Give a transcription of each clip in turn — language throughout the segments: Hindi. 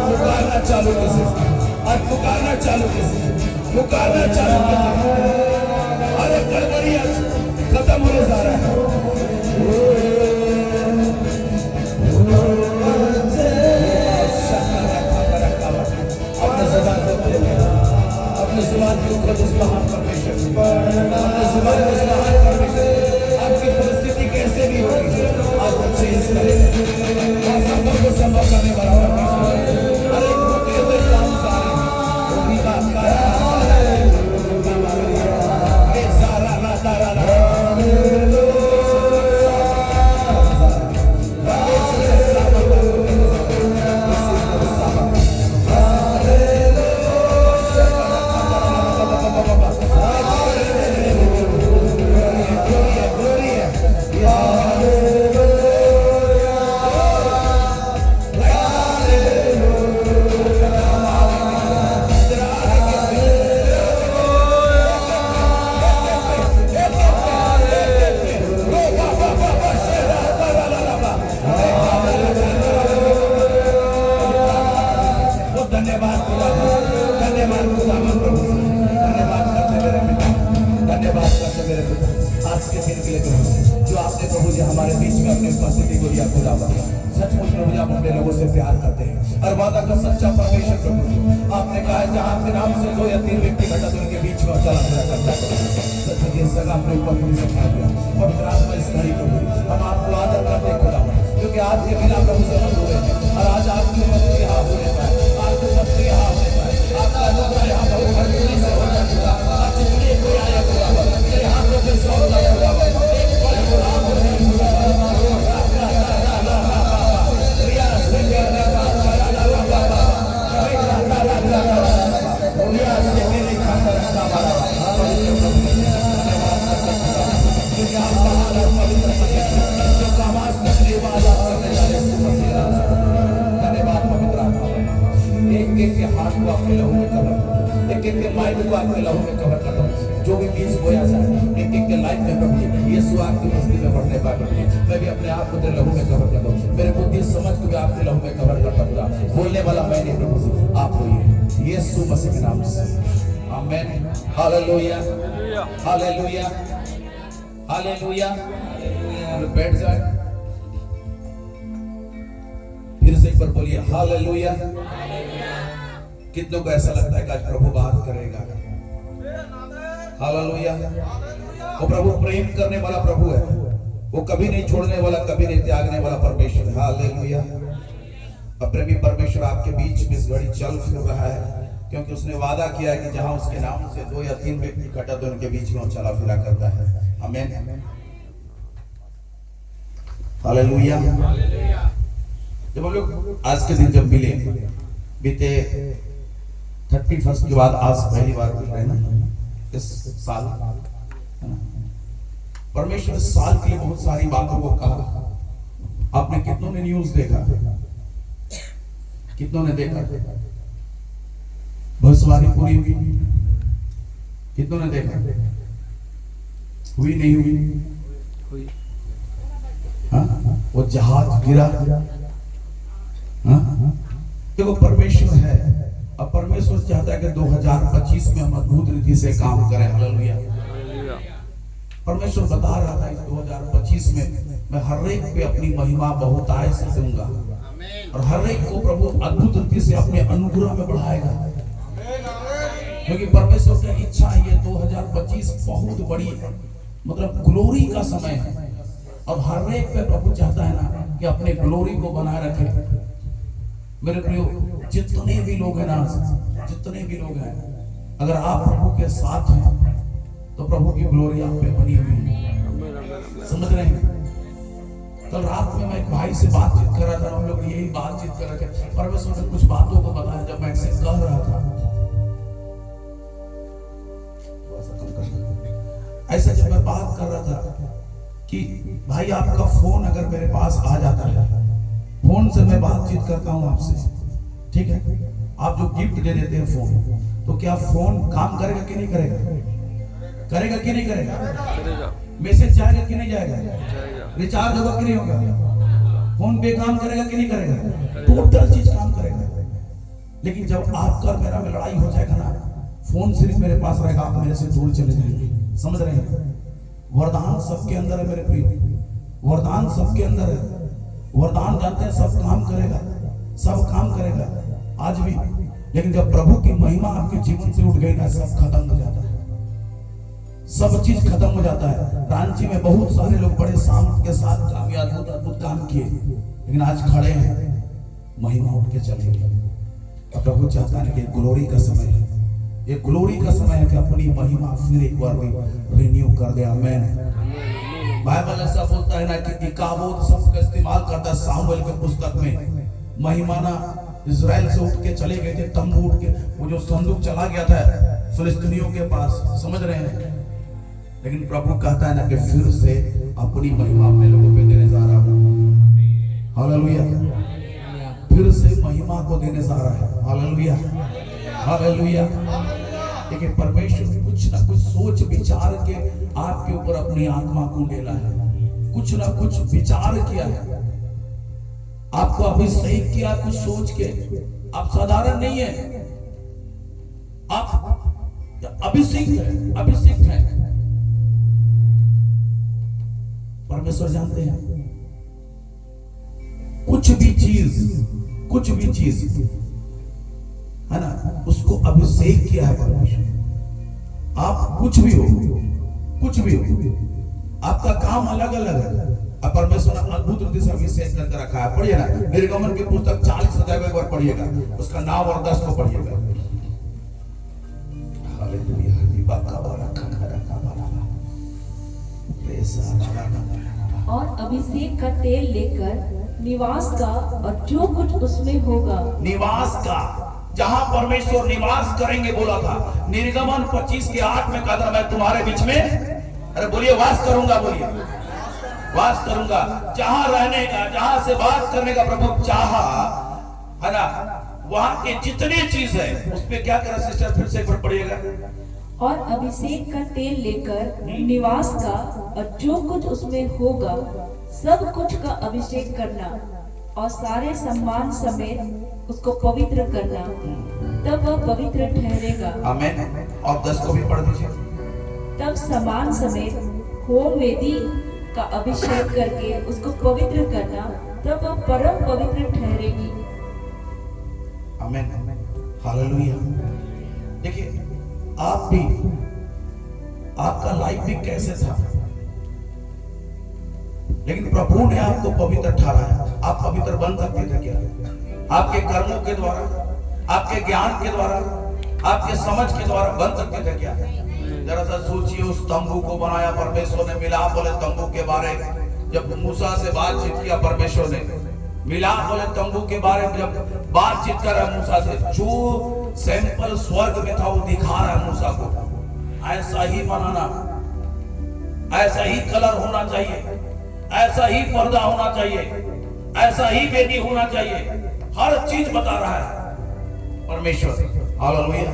पुकारना चालू कैसे, आज पुकारना चालू कैसे, पुकारना चालू कैसे। अरे गड़बड़ी आज खत्म होने जा रहा है। अपने जुबान को खोलो, अपने जुबान को खोलो उस महान परमेश्वर की, अपने जुबान को उस महान परमेश्वर। आपकी परिस्थिति कैसे भी होगी आज वो चेंज करेगा। असंभव को संभव करने वाला परमेश्वर। अरे रुके हुए काम सारे वो भी बात कर रहा है। ए सारा ना तारा ना हमारे बीच में अपनी उपस्थिति को दिया खुदावा। सचमुच प्रभु आप अपने लोगों से प्यार करते हैं और वादा का सच्चा परमेश्वर प्रभु। आपने कहा है जहां आपके नाम से 2 या 3 व्यक्ति इकट्ठा तो उनके बीच में चला फिरा करता है। सच ये सगा अपने ऊपर भी सिखा दिया। पवित्र आत्मा इस घड़ी प्रभु हम आपको आदर करते हैं खुदावा, क्योंकि आज के बिना प्रभु से बंद हुए हैं और आज आपकी उपस्थिति यहाँ होने पाए, आपकी उपस्थिति यहाँ होने पाए, आपका अनुग्रह यहाँ बहुत भरपूरी से हो जाएगा। आज जितने कोई आया खुदावा यहाँ पे फिर सौ खुदावा एक के हाथ को अपने लहू में कवर करो, एक के माइंड को अपने लहू में कवर करो। जो भी बीज बोया जाए एक के लाइफ में प्रभु यीशु आपकी मस्ती में बढ़ने पाए। मैं भी अपने आप को तेरे लहू में कवर कर दूं, मेरे बुद्धि समझ को भी आपके लहू में कवर करता हूं। बोलने वाला मैं नहीं प्रभु आप होइए यीशु मसीह के नाम से आमीन। Hallelujah hallelujah hallelujah. बैठ जाए फिर से एक बार बोलिए हालेलुया। कितनों को ऐसा लगता है कि आज प्रभु बात करेगा? हालेलुया। वो प्रभु प्रेम करने वाला प्रभु है, वो कभी नहीं छोड़ने वाला, कभी नहीं त्यागने वाला परमेश्वर है। हालेलुया। अब प्रेमी परमेश्वर आपके बीच में इस घड़ी चल फिर रहा है, क्योंकि उसने वादा किया है कि जहां उसके नाम से 2 या 3 व्यक्ति इकट्ठा तो उनके बीच में वो चला फिरा करता है। आमीन। हालेलुया। जब हम लोग आज के दिन जब मिले, बीते 31 के बाद आज पहली बार मिल रहे ना इस साल, परमेश्वर इस साल के लिए बहुत सारी बातों को कहा। आपने कितनों ने न्यूज़ देखा, कितनों ने देखा भविष्यवाणी पूरी हुई, कितनों ने देखा हुई नहीं हुई? हाँ, वो जहाज गिरा। हाँ, देखो परमेश्वर है, अब परमेश्वर चाहता है कि 2025 में हम अद्भुत रीति से काम करें। हालेलुया। परमेश्वर बता रहा था इस 2025 में मैं हर एक पे अपनी महिमा बहुतायत से दूंगा और हर एक को प्रभु अद्भुत रीति से अपने अनुग्रह में बढ़ाएगा, क्योंकि परमेश्वर की इच्छा है। ये 2025 बहुत बड़ी मतलब ग्लोरी का समय है और हर एक पे प्रभु चाहता है ना कि अपने ग्लोरी को बनाए रखे। मेरे प्रियो, जितने भी लोग हैं ना, जितने भी लोग हैं, अगर आप प्रभु के साथ हैं तो प्रभु की ग्लोरी आप पे बनी हुई है। समझ रहे हैं? कल रात में मैं एक भाई से बातचीत कर रहा था, हम लोग यही बातचीत कर रहे थे। परमेश्वर ने कुछ बातों को बताया जब मैं ऐसे कह रहा था, ऐसे जब मैं बात कर रहा था कि भाई आपका फोन अगर मेरे पास आ जाता है, फोन से मैं बातचीत करता हूँ आपसे, ठीक है, आप जो गिफ्ट दे देते हैं फोन, तो क्या फोन काम करेगा कि नहीं करेगा? करेगा कि नहीं करेगा? मैसेज जाएगा कि नहीं जाएगा? रिचार्ज होगा कि नहीं होगा? फोन पे काम करेगा कि नहीं करेगा? टोटल चीज काम करेगा। लेकिन जब आपका और मेरा में लड़ाई हो जाएगा ना, फोन सिर्फ मेरे पास रहेगा, आप मेरे से दूर चले जाएंगे। समझ रहे हैं? वरदान सबके अंदर है मेरे प्रिय, वरदान सबके अंदर है। वरदान जानते हैं सब काम करेगा, सब काम करेगा आज भी, लेकिन जब प्रभु की महिमा आपके जीवन से उठ गई ना, सब खत्म हो जाता है, सब चीज खत्म हो जाता है। रांची में बहुत सारे लोग बड़े सामर्थ के साथ अद्भुत अद्भुत काम किए, लेकिन आज खड़े हैं, महिमा उठ के चले गए। और प्रभु चाहता है कि ग्लोरी का समय है, ये ग्लोरी का समय है कि अपनी महिमा फिर एक बार रिन्यू कर दे। आमीन। बाइबल ऐसा बोलता है ना कि इकाबोद शब्द का इस्तेमाल करता है सामुएल के पुस्तक में। महिमा ना इजराइल से उठ के चले गए थे, तंबू उठ के, वो जो संदूक चला गया था फिलिस्तीनियों के पास, समझ रहे हैं? लेकिन प्रभु कहता है ना कि फिर से अपनी महिमा अपने लोगों पे देने जा रहा हूं। हालेलुया। फिर से महिमा को देने जा रहा है। Hallelujah, hallelujah. लेकिन परमेश्वर कुछ ना कुछ सोच विचार के आपके ऊपर अपनी आत्मा को डाला है, कुछ ना कुछ विचार किया है, आपको अभिषेक किया कुछ सोच के। आप साधारण नहीं है, आप अभिषेक है, अभिषेक है। परमेश्वर जानते हैं कुछ भी चीज है ना, उसको अभिषेक किया है परमेश्वर। आप कुछ भी हो, आपका काम अलग अलग है, अब परमेश्वर ने अद्भुत रीति से अभिषेक करके रखा है। पढ़िए ना, निर्गमन की पुस्तक 40 अध्याय एक बार पढ़िएगा, उसका 9 और 10 को पढ़िएगा। हालेलुया। और अभिषेक का तेल लेकर निवास का और जो कुछ उसमें होगा, निवास का, जहां परमेश्वर निवास करेंगे बोला था। निर्गमन 25 के 8 में कहा था, मैं तुम्हारे बीच में, अरे बोलिए वास करूंगा, बोलिए वास करूंगा। जहां रहने का, जहां से बात करने का प्रभु चाहा है ना, वहां के जितने चीज है उस पे क्या करा सिस्टर, फिर से एक बार पढ़िएगा। और अभिषेक का तेल लेकर निवास का और जो कुछ उसमें होगा सब कुछ का अभिषेक करना और सारे सम्मान समेत उसको पवित्र करना, तब वह पवित्र ठहरेगा। आमीन। और 10 को भी पढ़ दीजिए। तब सम्मान समेत होम वेदी का अभिषेक करके उसको पवित्र करना, तब वह परम पवित्र ठहरेगी। आमीन। हालेलुया। देखिए आप भी, आपका लाइफ भी कैसे था, लेकिन प्रभु ने आपको पवित्र ठहराया। आप पवित्र बन सकते थे क्या? आपके कर्मों के द्वारा, आपके ज्ञान के द्वारा, आपके समझ के द्वारा बन सकते थे क्या? जरा सा सोचिए, उस तंबू को बनाया परमेश्वर ने। मिलाप वाले तंबू के बारे जब मूसा से बातचीत किया परमेश्वर ने, मिलाप वाले तंबू के बारे में जब बातचीत कर रहा मूसा से, जो सैंपल स्वर्ग में था वो दिखा रहा है मूसा को। ऐसा ही बनाना, ऐसा ही कलर होना चाहिए, ऐसा ही पर्दा होना चाहिए, ऐसा ही वेदी होना चाहिए, हर चीज बता रहा है परमेश्वर। हालेलुया।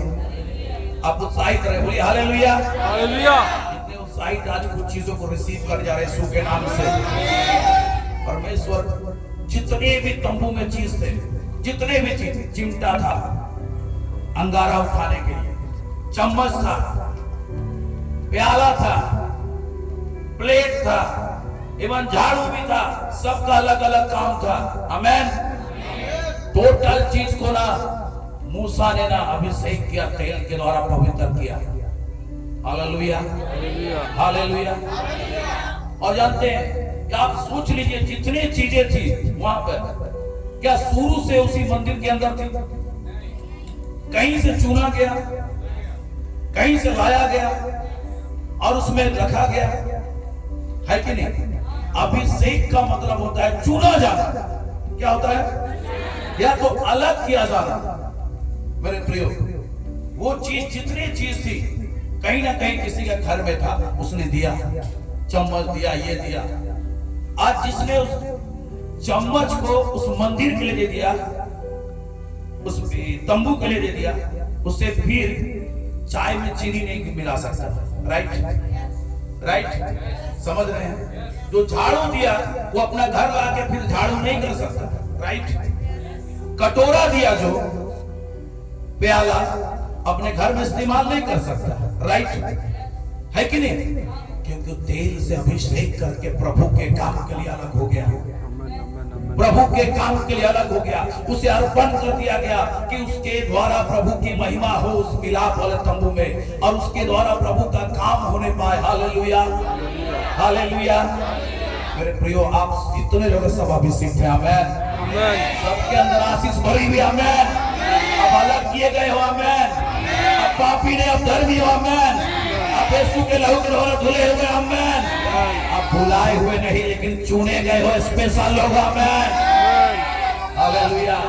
आप उत्साहित रहे, बोलिए हालेलुया, हालेलुया। इतने उत्साहित आज कुछ चीजों को रिसीव कर जा रहे यीशु के नाम से। परमेश्वर जितने भी तंबू में चीज थे, जितने भी चीज, चिमटा था अंगारा उठाने के लिए, चम्मच था, प्याला था, प्लेट था, इवन झाड़ू भी था, सबका अलग अलग काम था। आमीन। टोटल चीज को ना मूसा ने ना अभिषेक किया, तेल के द्वारा पवित्र किया। Hallelujah, hallelujah. और जानते हैं कि आप सोच लीजिए जितने चीजें थी वहां पर, क्या शुरू से उसी मंदिर के अंदर थी? कहीं से चुना गया, कहीं से लाया गया और उसमें रखा गया, है कि नहीं? अभिषेक का मतलब होता है चुना जाना। क्या होता है? या तो अलग किया जाना। मेरे प्रियो, वो चीज, जितनी चीज थी कहीं ना कहीं किसी के घर में था, उसने दिया, चम्मच दिया, ये दिया। आज जिसने उस चम्मच को उस मंदिर के लिए दे दिया, उस तंबू के लिए दे दिया, उससे फिर चाय में चीनी नहीं मिला सकता। राइट, राइट, समझ रहे हैं? जो झाड़ू दिया वो अपना घर लाके फिर झाड़ू नहीं कर सकता। राइट। कटोरा दिया जो, प्याला अपने घर में इस्तेमाल नहीं कर सकता, राइट है कि नहीं? क्योंकि तेल से अभिषेक करके प्रभु के काम के लिए अलग हो गया, प्रभु के काम के लिए अलग हो गया, उसे अर्पण कर दिया गया कि उसके द्वारा प्रभु की महिमा हो उस मिलाप वाले तंबू में, और उसके द्वारा प्रभु का काम होने पाए। Hallelujah, hallelujah. मेरे प्रियो, आप इतने लोग सब अभिषेक हैं, आमेन। सबके अंदर आशीष भरी हुई, आमेन। अब अलग किए गए हो, आमेन। अब पापी ने अब धर्मी हो, आमेन। अब यीशु के लहू के द्वारा धुले हुए, आमेन। अब भुलाए हुए नहीं लेकिन चुने गए हो, स्पेशल लोग, आमेन। हालेलुया।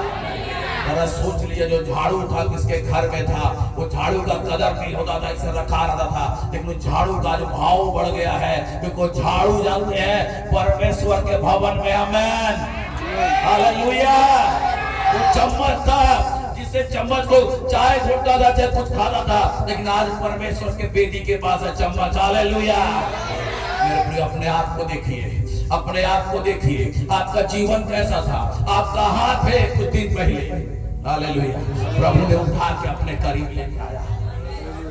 जरा सोच लीजिए, जो झाड़ू था किसके घर में था, वो झाड़ू का कदर नहीं होता था, इसे रखा रहता था, लेकिन उस झाड़ू का जो भाव बढ़ गया है, क्योंकि झाड़ू जानते हैं परमेश्वर के भवन में, आमेन। हालेलुया। वो चम्मच था जिससे चम्मच को चाय घोटता था, चाहे कुछ खाता था, लेकिन आज परमेश्वर के बेटी के पास है चम्मच। हालेलुया। मेरे प्रिय, अपने आप को देखिए, अपने आप को देखिए, आपका जीवन कैसा था, आप कहां थे कुछ दिन पहले। हालेलुया। प्रभु ने उठा के अपने करीब लेके आया,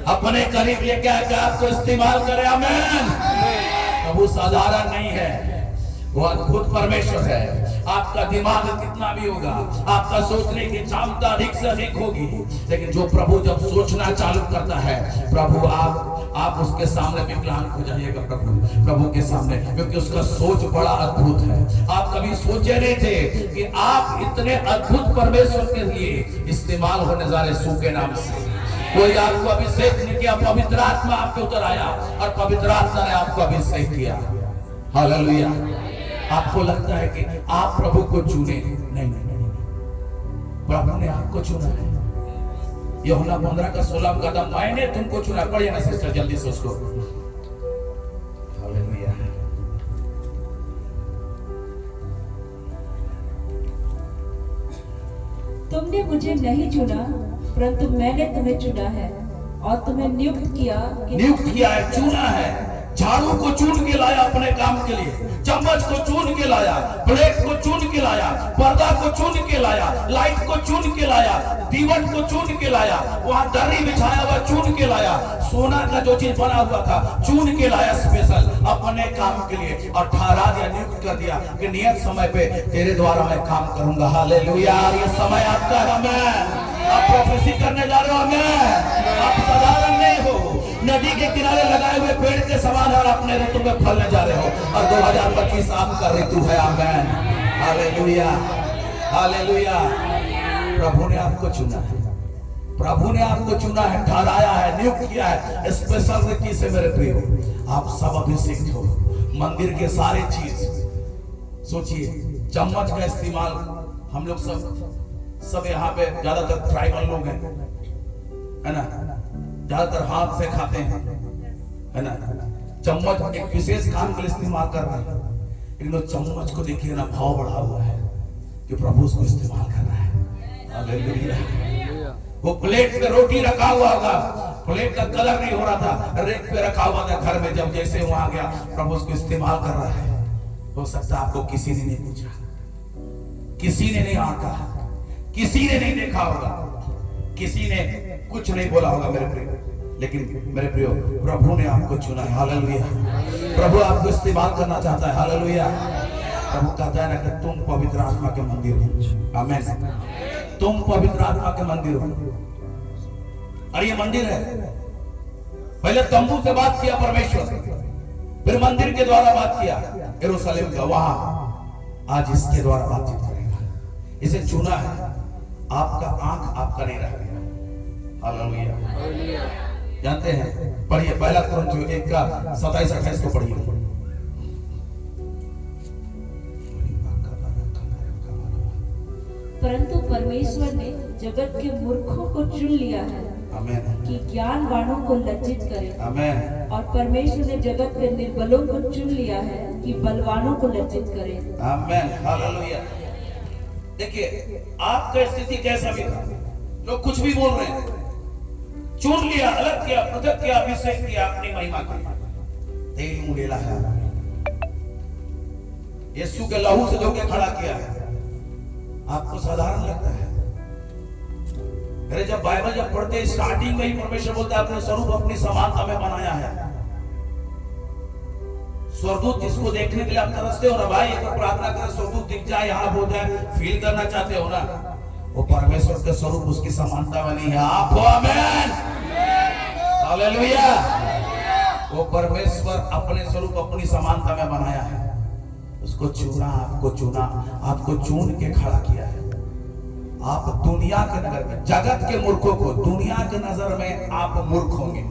अपने करीब लेके आकर आपको इस्तेमाल करे, आमेन। प्रभु साधारण नहीं है, वो अद्भुत परमेश्वर है। आपका दिमाग कितना भी होगा, आपका सोचने की क्षमता अधिक से अधिक होगी, लेकिन जो प्रभु जब सोचना चालू करता है, प्रभु आप उसके सामने विकलांग हो जाइएगा, प्रभु के सामने, क्योंकि उसका सोच बड़ा अद्भुत है। आप कभी सोचे नहीं थे कि आप इतने अद्भुत परमेश्वर के लिए इस्तेमाल होने जा रहे सूखे नाम से। कोई आपको अभिषेक नहीं किया, पवित्र आत्मा आपके उतर आया और पवित्र आत्मा ने आपको अभिषेक किया। हालेलुया। आपको लगता है कि आप प्रभु को चुने, नहीं, प्रभु ने आपको चुना है। यूहन्ना 15 का 16 कदम, मैंने तुमको चुना। पढ़िए ना सिस्टर जल्दी से उसको। हालेलुया। तुमने मुझे नहीं चुना, परंतु मैंने तुम्हें चुना है और तुम्हें नियुक्त किया है, चुना है। झाड़ू को चुन के लाया अपने काम के लिए, चम्मच को चुन के लाया, प्लेट को चुन के लाया, पर्दा को चुन के लाया, लाइट को चुन के लाया, दीवार को चुन के लाया, वहां दरी बिछाया हुआ चुन के लाया, सोना का जो चीज बना हुआ था चुन के लाया स्पेशल अपने काम के लिए, और ठहरा दिया, नियुक्त कर दिया कि नियत समय पे तेरे द्वारा मैं काम करूंगा। हालेलुया। ये समय आपका है, आमेन। आप प्रोफेसी करने जा रहे हो, आमेन। आप साधारण नहीं हो, नदी के किनारे लगाए हुए पेड़ के समान, और अपने ऋतु में फलने जा रहे हो, और 2025 आपका ऋतु है, आमेन। Hallelujah, hallelujah. प्रभु ने आपको चुना है, प्रभु ने आपको चुना है, ठहराया है, नियुक्त किया है स्पेशल रीति से। मेरे प्रियो, आप सब अभिषिक्त हो। मंदिर के सारे चीज सोचिए, चम्मच का इस्तेमाल हम लोग सब यहाँ पे ज्यादातर ट्राइबल लोग हैं, है ना, ज्यादातर हाथ से खाते हैं, है ना। चम्मच एक विशेष काम के लिए इस्तेमाल कर रहे हैं, लेकिन चम्मच को देखिए ना, भाव बढ़ा हुआ है कि प्रभु उसको इस्तेमाल कर रहा है। हालेलुया। वो प्लेट पे रोटी रखा हुआ होगा, प्लेट का कलर नहीं हो रहा था, रेत पे रखा हुआ था घर में, जब जैसे वहां गया प्रभु उसको इस्तेमाल कर रहा है। हो सकता है आपको किसी ने नहीं पूछा, किसी ने नहीं आका, किसी ने नहीं देखा होगा, किसी ने कुछ नहीं बोला होगा मेरे प्रियो, लेकिन मेरे प्रियो प्रभु ने आपको चुना है। हालेलुया। प्रभु आपको इस्तेमाल करना चाहता है। हालेलुया। प्रभु कहता है ना कि तुम पवित्र आत्मा के मंदिर हो, आमीन। तुम पवित्र आत्मा के मंदिर हो, और ये मंदिर है। पहले तंबू से बात किया परमेश्वर, फिर मंदिर के द्वारा बात किया यरूशलेम का, वहां आज इसके द्वारा बातचीत करेगा। इसे चुना है, आपका आंख आपका नहीं रह गया। हालेलुया। जानते हैं, पढ़िए पहला कुरिन्थियों 1 का 27-28 को पढ़िए। परंतु परमेश्वर ने जगत के मूर्खों को चुन लिया है, आमीन, कि ज्ञानवानों को लज्जित करे। आमीन। और परमेश्वर ने जगत के निर्बलों को चुन लिया है, कि बलवानों को लज्जित करे। आमीन। हालेलुया। देखिए, आपका स्थिति कैसा भी था, लोग कुछ भी बोल रहे हैं, चुन लिया, अलग किया, पृथक किया, अभिषेक किया अपनी महिमा के लिए। तेल मुड़ेला है, यीशु के लहू से धोके खड़ा किया है। आपको साधारण लगता है, अरे जब बाइबल जब पढ़ते स्टार्टिंग में ही परमेश्वर बोलता है अपने स्वरूप अपनी समानता में बनाया है। स्वर्गदूत जिसको देखने के लिए आप तरसते हो ना भाई, एक प्रार्थना करें स्वर्गदूत दिख जाए, यहाँ हो जाए, फील करना चाहते हो ना, वो परमेश्वर के स्वरूप उसकी समानता में नहीं है। आप हो आमेन, हालेलुया। वो परमेश्वर अपने स्वरूप अपनी समानता में बनाया है, उसको चुना, आपको चुन के खड़ा किया है। आप दुनिया के नजर में, जगत के मूर्खों को दुनिया के नजर में आप मूर्ख होंगे,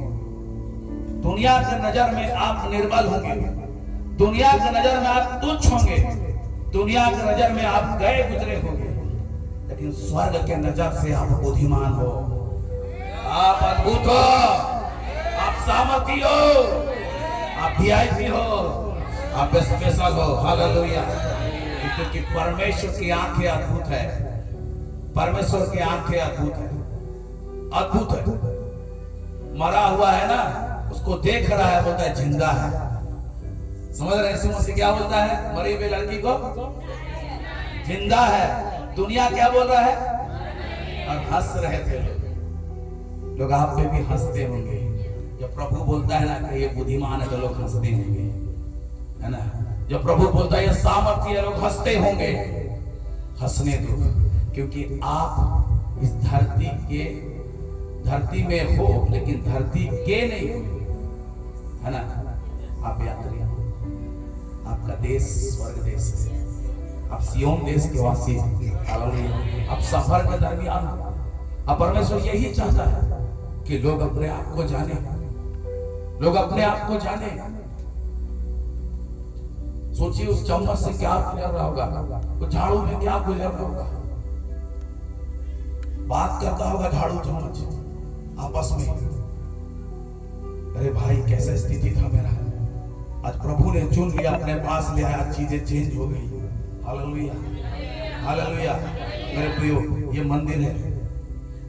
दुनिया के नजर में आप निर्बल होंगे, दुनिया के नजर में आप तुच्छ होंगे, दुनिया के नजर में आप गए गुजरे होंगे, लेकिन स्वर्ग के नजर से आप बुद्धिमान हो, आप अद्भुत हो, आप सामर्थी हो, आप वीआईपी हो, आप स्पेशल हो। हालेलुया। क्योंकि परमेश्वर की आंखें अद्भुत है, परमेश्वर की आंखें अद्भुत है, अद्भुत है। मरा हुआ है ना, उसको देख रहा है, बोलता है जिंदा है। समझ रहे हैं? यीशु मसीह क्या बोलता है? मरी हुई लड़की को जिंदा है। दुनिया क्या बोल रहा है? और हंस रहे थे लोग आप पे भी हंसते होंगे। जब प्रभु बोलता है ना कि ये बुद्धिमान है तो लोग हंसते होंगे, है ना। जब प्रभु बोलता है ये सामर्थ्य है, लोग हंसते होंगे। हंसने दो, क्योंकि आप इस धरती में हो, लेकिन धरती के नहीं हो, है ना। आप यात्री हो, आपका देश स्वर्ग देश है, आप सियोन देश के वासी, आप सफर के दरमियान। अब परमेश्वर यही चाहता है कि लोग अपने आप को जाने, लोग अपने आप को जाने। सोचिए उस चम्मच से क्या गुजर रहा होगा, तो झाड़ू में क्या गुजर रहा होगा, बात करता होगा झाड़ू चम्मच आपस में। अरे भाई कैसा स्थिति था मेरा, आज प्रभु ने चुन लिया, अपने पास ले आया, चीजें चेंज हो गई। Hallelujah, hallelujah. मेरे प्रियो, ये मंदिर है,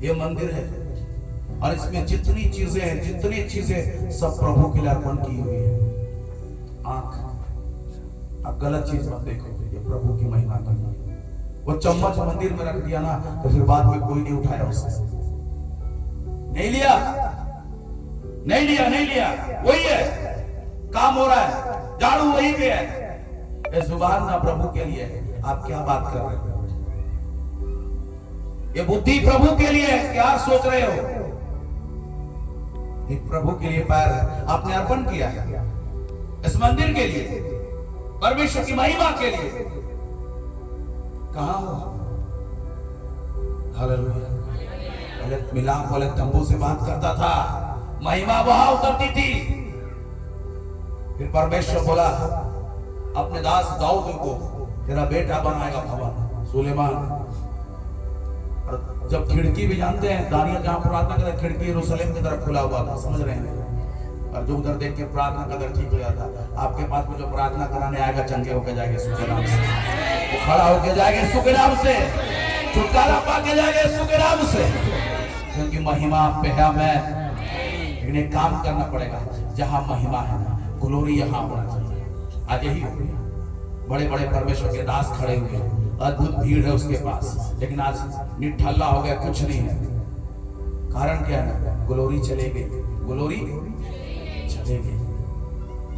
ये मंदिर है, और इसमें जितनी चीजें हैं, जितनी चीजें सब प्रभु के लिए अर्पण की हुई है। आंख, आप गलत चीज मत देखो, ये प्रभु की महिमा के लिए। वो चम्मच मंदिर में रख दिया ना, तो फिर बाद में कोई नहीं उठाया उसे, नहीं लिया, नहीं लिया, नहीं लिया। वही है, काम हो रहा है, झाड़ू वही पे है। ये जुबान ना प्रभु के लिए है। आप क्या बात कर रहे हो? ये बुद्धि प्रभु के लिए है, क्या सोच रहे हो? ये प्रभु के लिए पैर है, आपने अर्पण किया है इस मंदिर के लिए, परमेश्वर की महिमा के लिए। कहां हो? हालेलुया। पहले मिलाप वाले तंबू से बात करता था, महिमा वहां उतरती थी। फिर परमेश्वर बोला अपने दास दाऊद को, तेरा बेटा बनाएगा भवन सुलेमान। और जब खिड़की भी जानते हैं, दानियल जहां प्रार्थना करता, खिड़की यरूशलेम की तरफ खुला हुआ था, समझ रहे हैं। और जो उधर देख के प्रार्थना करता ठीक हो जाता। आपके पास में जो प्रार्थना कराने आएगा, चंगे होके जाएंगे यीशु के नाम से, वो खड़ा होके जाएंगे यीशु के नाम से, छुटकारा पाके जाएंगे यीशु के नाम से, क्योंकि महिमा आप पे है। मैं इन्हें काम करना पड़ेगा, जहां महिमा है ना, ग्लोरी यहां होना चाहिए। आज यही हो गया, बड़े बड़े परमेश्वर के दास खड़े हुए, अद्भुत भीड़ है उसके पास, लेकिन आज निठल्ला हो गया, कुछ नहीं है। कारण क्या है? ग्लोरी चले गई, ग्लोरी चले गई।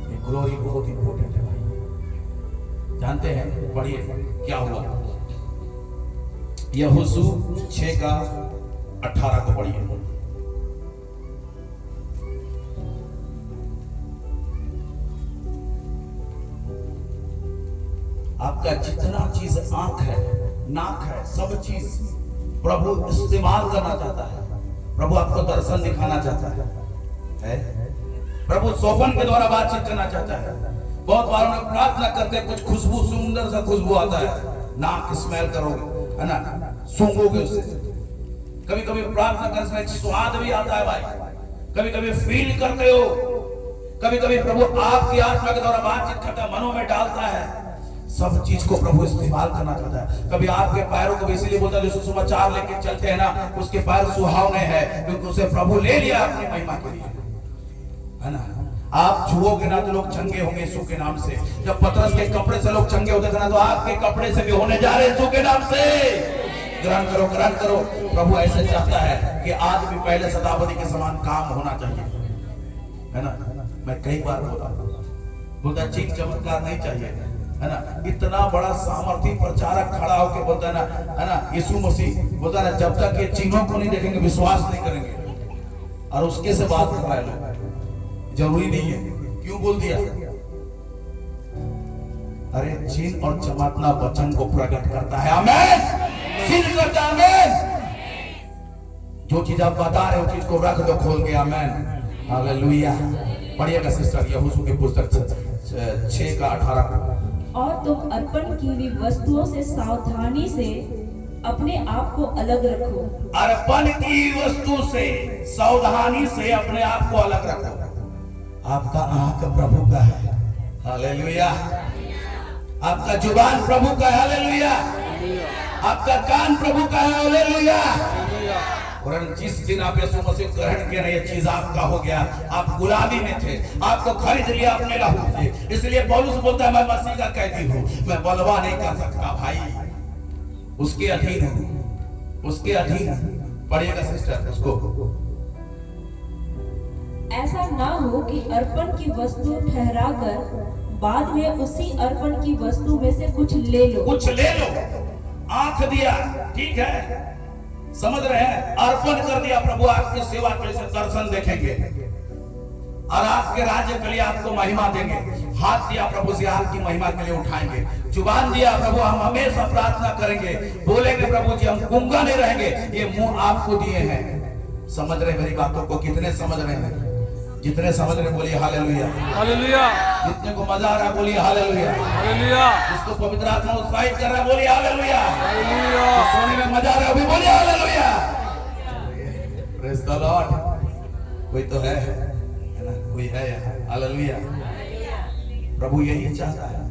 ये ग्लोरी बहुत इंपॉर्टेंट है भाई, जानते हैं? पढ़िए क्या हुआ, यहोशू 6:18 को पढ़िए। आपका जितना चीज आंख है, नाक है, सब चीज प्रभु इस्तेमाल करना चाहता है। प्रभु आपको दर्शन दिखाना चाहता है? प्रभु सोपन के द्वारा बातचीत करना चाहता है। बहुत बार हम लोग प्रार्थना करते हैं, कुछ खुशबू, सुंदर सा खुशबू आता है, नाक स्मेल करोगे, है ना, सूंघोगे उसे। कभी कभी प्रार्थना करने में एक स्वाद भी आता है भाई, कभी कभी फील करते हो, कभी कभी प्रभु आपकी आत्मा के द्वारा बातचीत करता है, मनों में डालता है। सब चीज को प्रभु इस्तेमाल करना चाहता है। कभी आपके पैरों को इसीलिए बोलता है, जो सुसमाचार लेके चलते हैं ना, उसके पैर सुहावने हैं, क्योंकि उसे प्रभु ले लिया अपनी महिमा के लिए, है ना। आप छुओगे ना तो लोग चंगे होंगे यीशु के नाम से। जब पतरस के कपड़े से लोग चंगे होते थे ना, तो आपके कपड़े से भी होने जा रहे यीशु के नाम से। ग्रहण करो, ग्रहण करो। प्रभु ऐसे चाहता है कि आज भी पहले शताब्दी के समान काम होना चाहिए, है ना। मैं कई बार बोलता चीज चमत्कार नहीं चाहिए, है ना। इतना बड़ा सामर्थी प्रचारक खड़ा होकर बोलता है ना, यीशु मसीह बोलता है जब तक ये चिन्हों को नहीं देखेंगे विश्वास नहीं करेंगे। और उसके से बात कर रहा है लोग, जरूरी नहीं है। क्यों बोल दिया? अरे चिन्ह और चमत्कार वचन को प्रकट करता है, आमीन, सिद्ध करता है, आमीन। जो चीज आप बता रहे हो चीज को रख दो खोल के, आमीन, हालेलुया। पढ़िएगा सिस्टर यहोशू की पुस्तक 6:18। और तुम अर्पण की हुई वस्तुओं से सावधानी से अपने आप को अलग रखो। अर्पण की वस्तु से सावधानी से अपने आप को अलग रखो। आपका आंख प्रभु का है, हालेलुया। आपका जुबान प्रभु का है, हालेलुया। आपका कान प्रभु का है, हालेलुया। और जिस दिन आप यीशु मसीह ग्रहण किया, ये चीज आपका हो गया। आप गुलामी में थे, आपको खरीद लिया अपने लहू से। इसलिए पौलुस बोलता है मैं मसीह का कैदी हूँ, मैं बलवा नहीं कर सकता भाई, उसके अधीन हूँ, उसके अधीन। पढ़िएगा सिस्टर उसको। ऐसा ना हो कि अर्पण की वस्तु ठहराकर बाद में उसी अर्पण की वस्तु में से कुछ ले लो। कुछ ले लो। आंख दिया, ठीक है, समझ रहे हैं, अर्पण कर दिया प्रभु आपकी सेवा के लिए, दर्शन देखेंगे और आपके राज्य के लिए आपको महिमा देंगे। हाथ दिया प्रभु से आपकी महिमा के लिए उठाएंगे। जुबान दिया प्रभु हम हमेशा प्रार्थना करेंगे, बोलेंगे प्रभु जी हम गूंगा नहीं रहेंगे। ये मुंह आपको दिए हैं। समझ रहे मेरी बातों को? कितने समझ रहे हैं? जितने समझ रहे बोलिए हालेलुया, हालेलुया। जितने को मजा आ रहा है बोलिए हालेलुया, हालेलुया। जिसको पवित्र आत्मा उत्साहित कर रहा है बोलिए हालेलुया, हालेलुया। सोने में मजा आ रहा है भी बोलिए हालेलुया, प्रेज द लॉर्ड। कोई तो है ना, कोई है यहाँ, हालेलुया। प्रभु यही चाहता है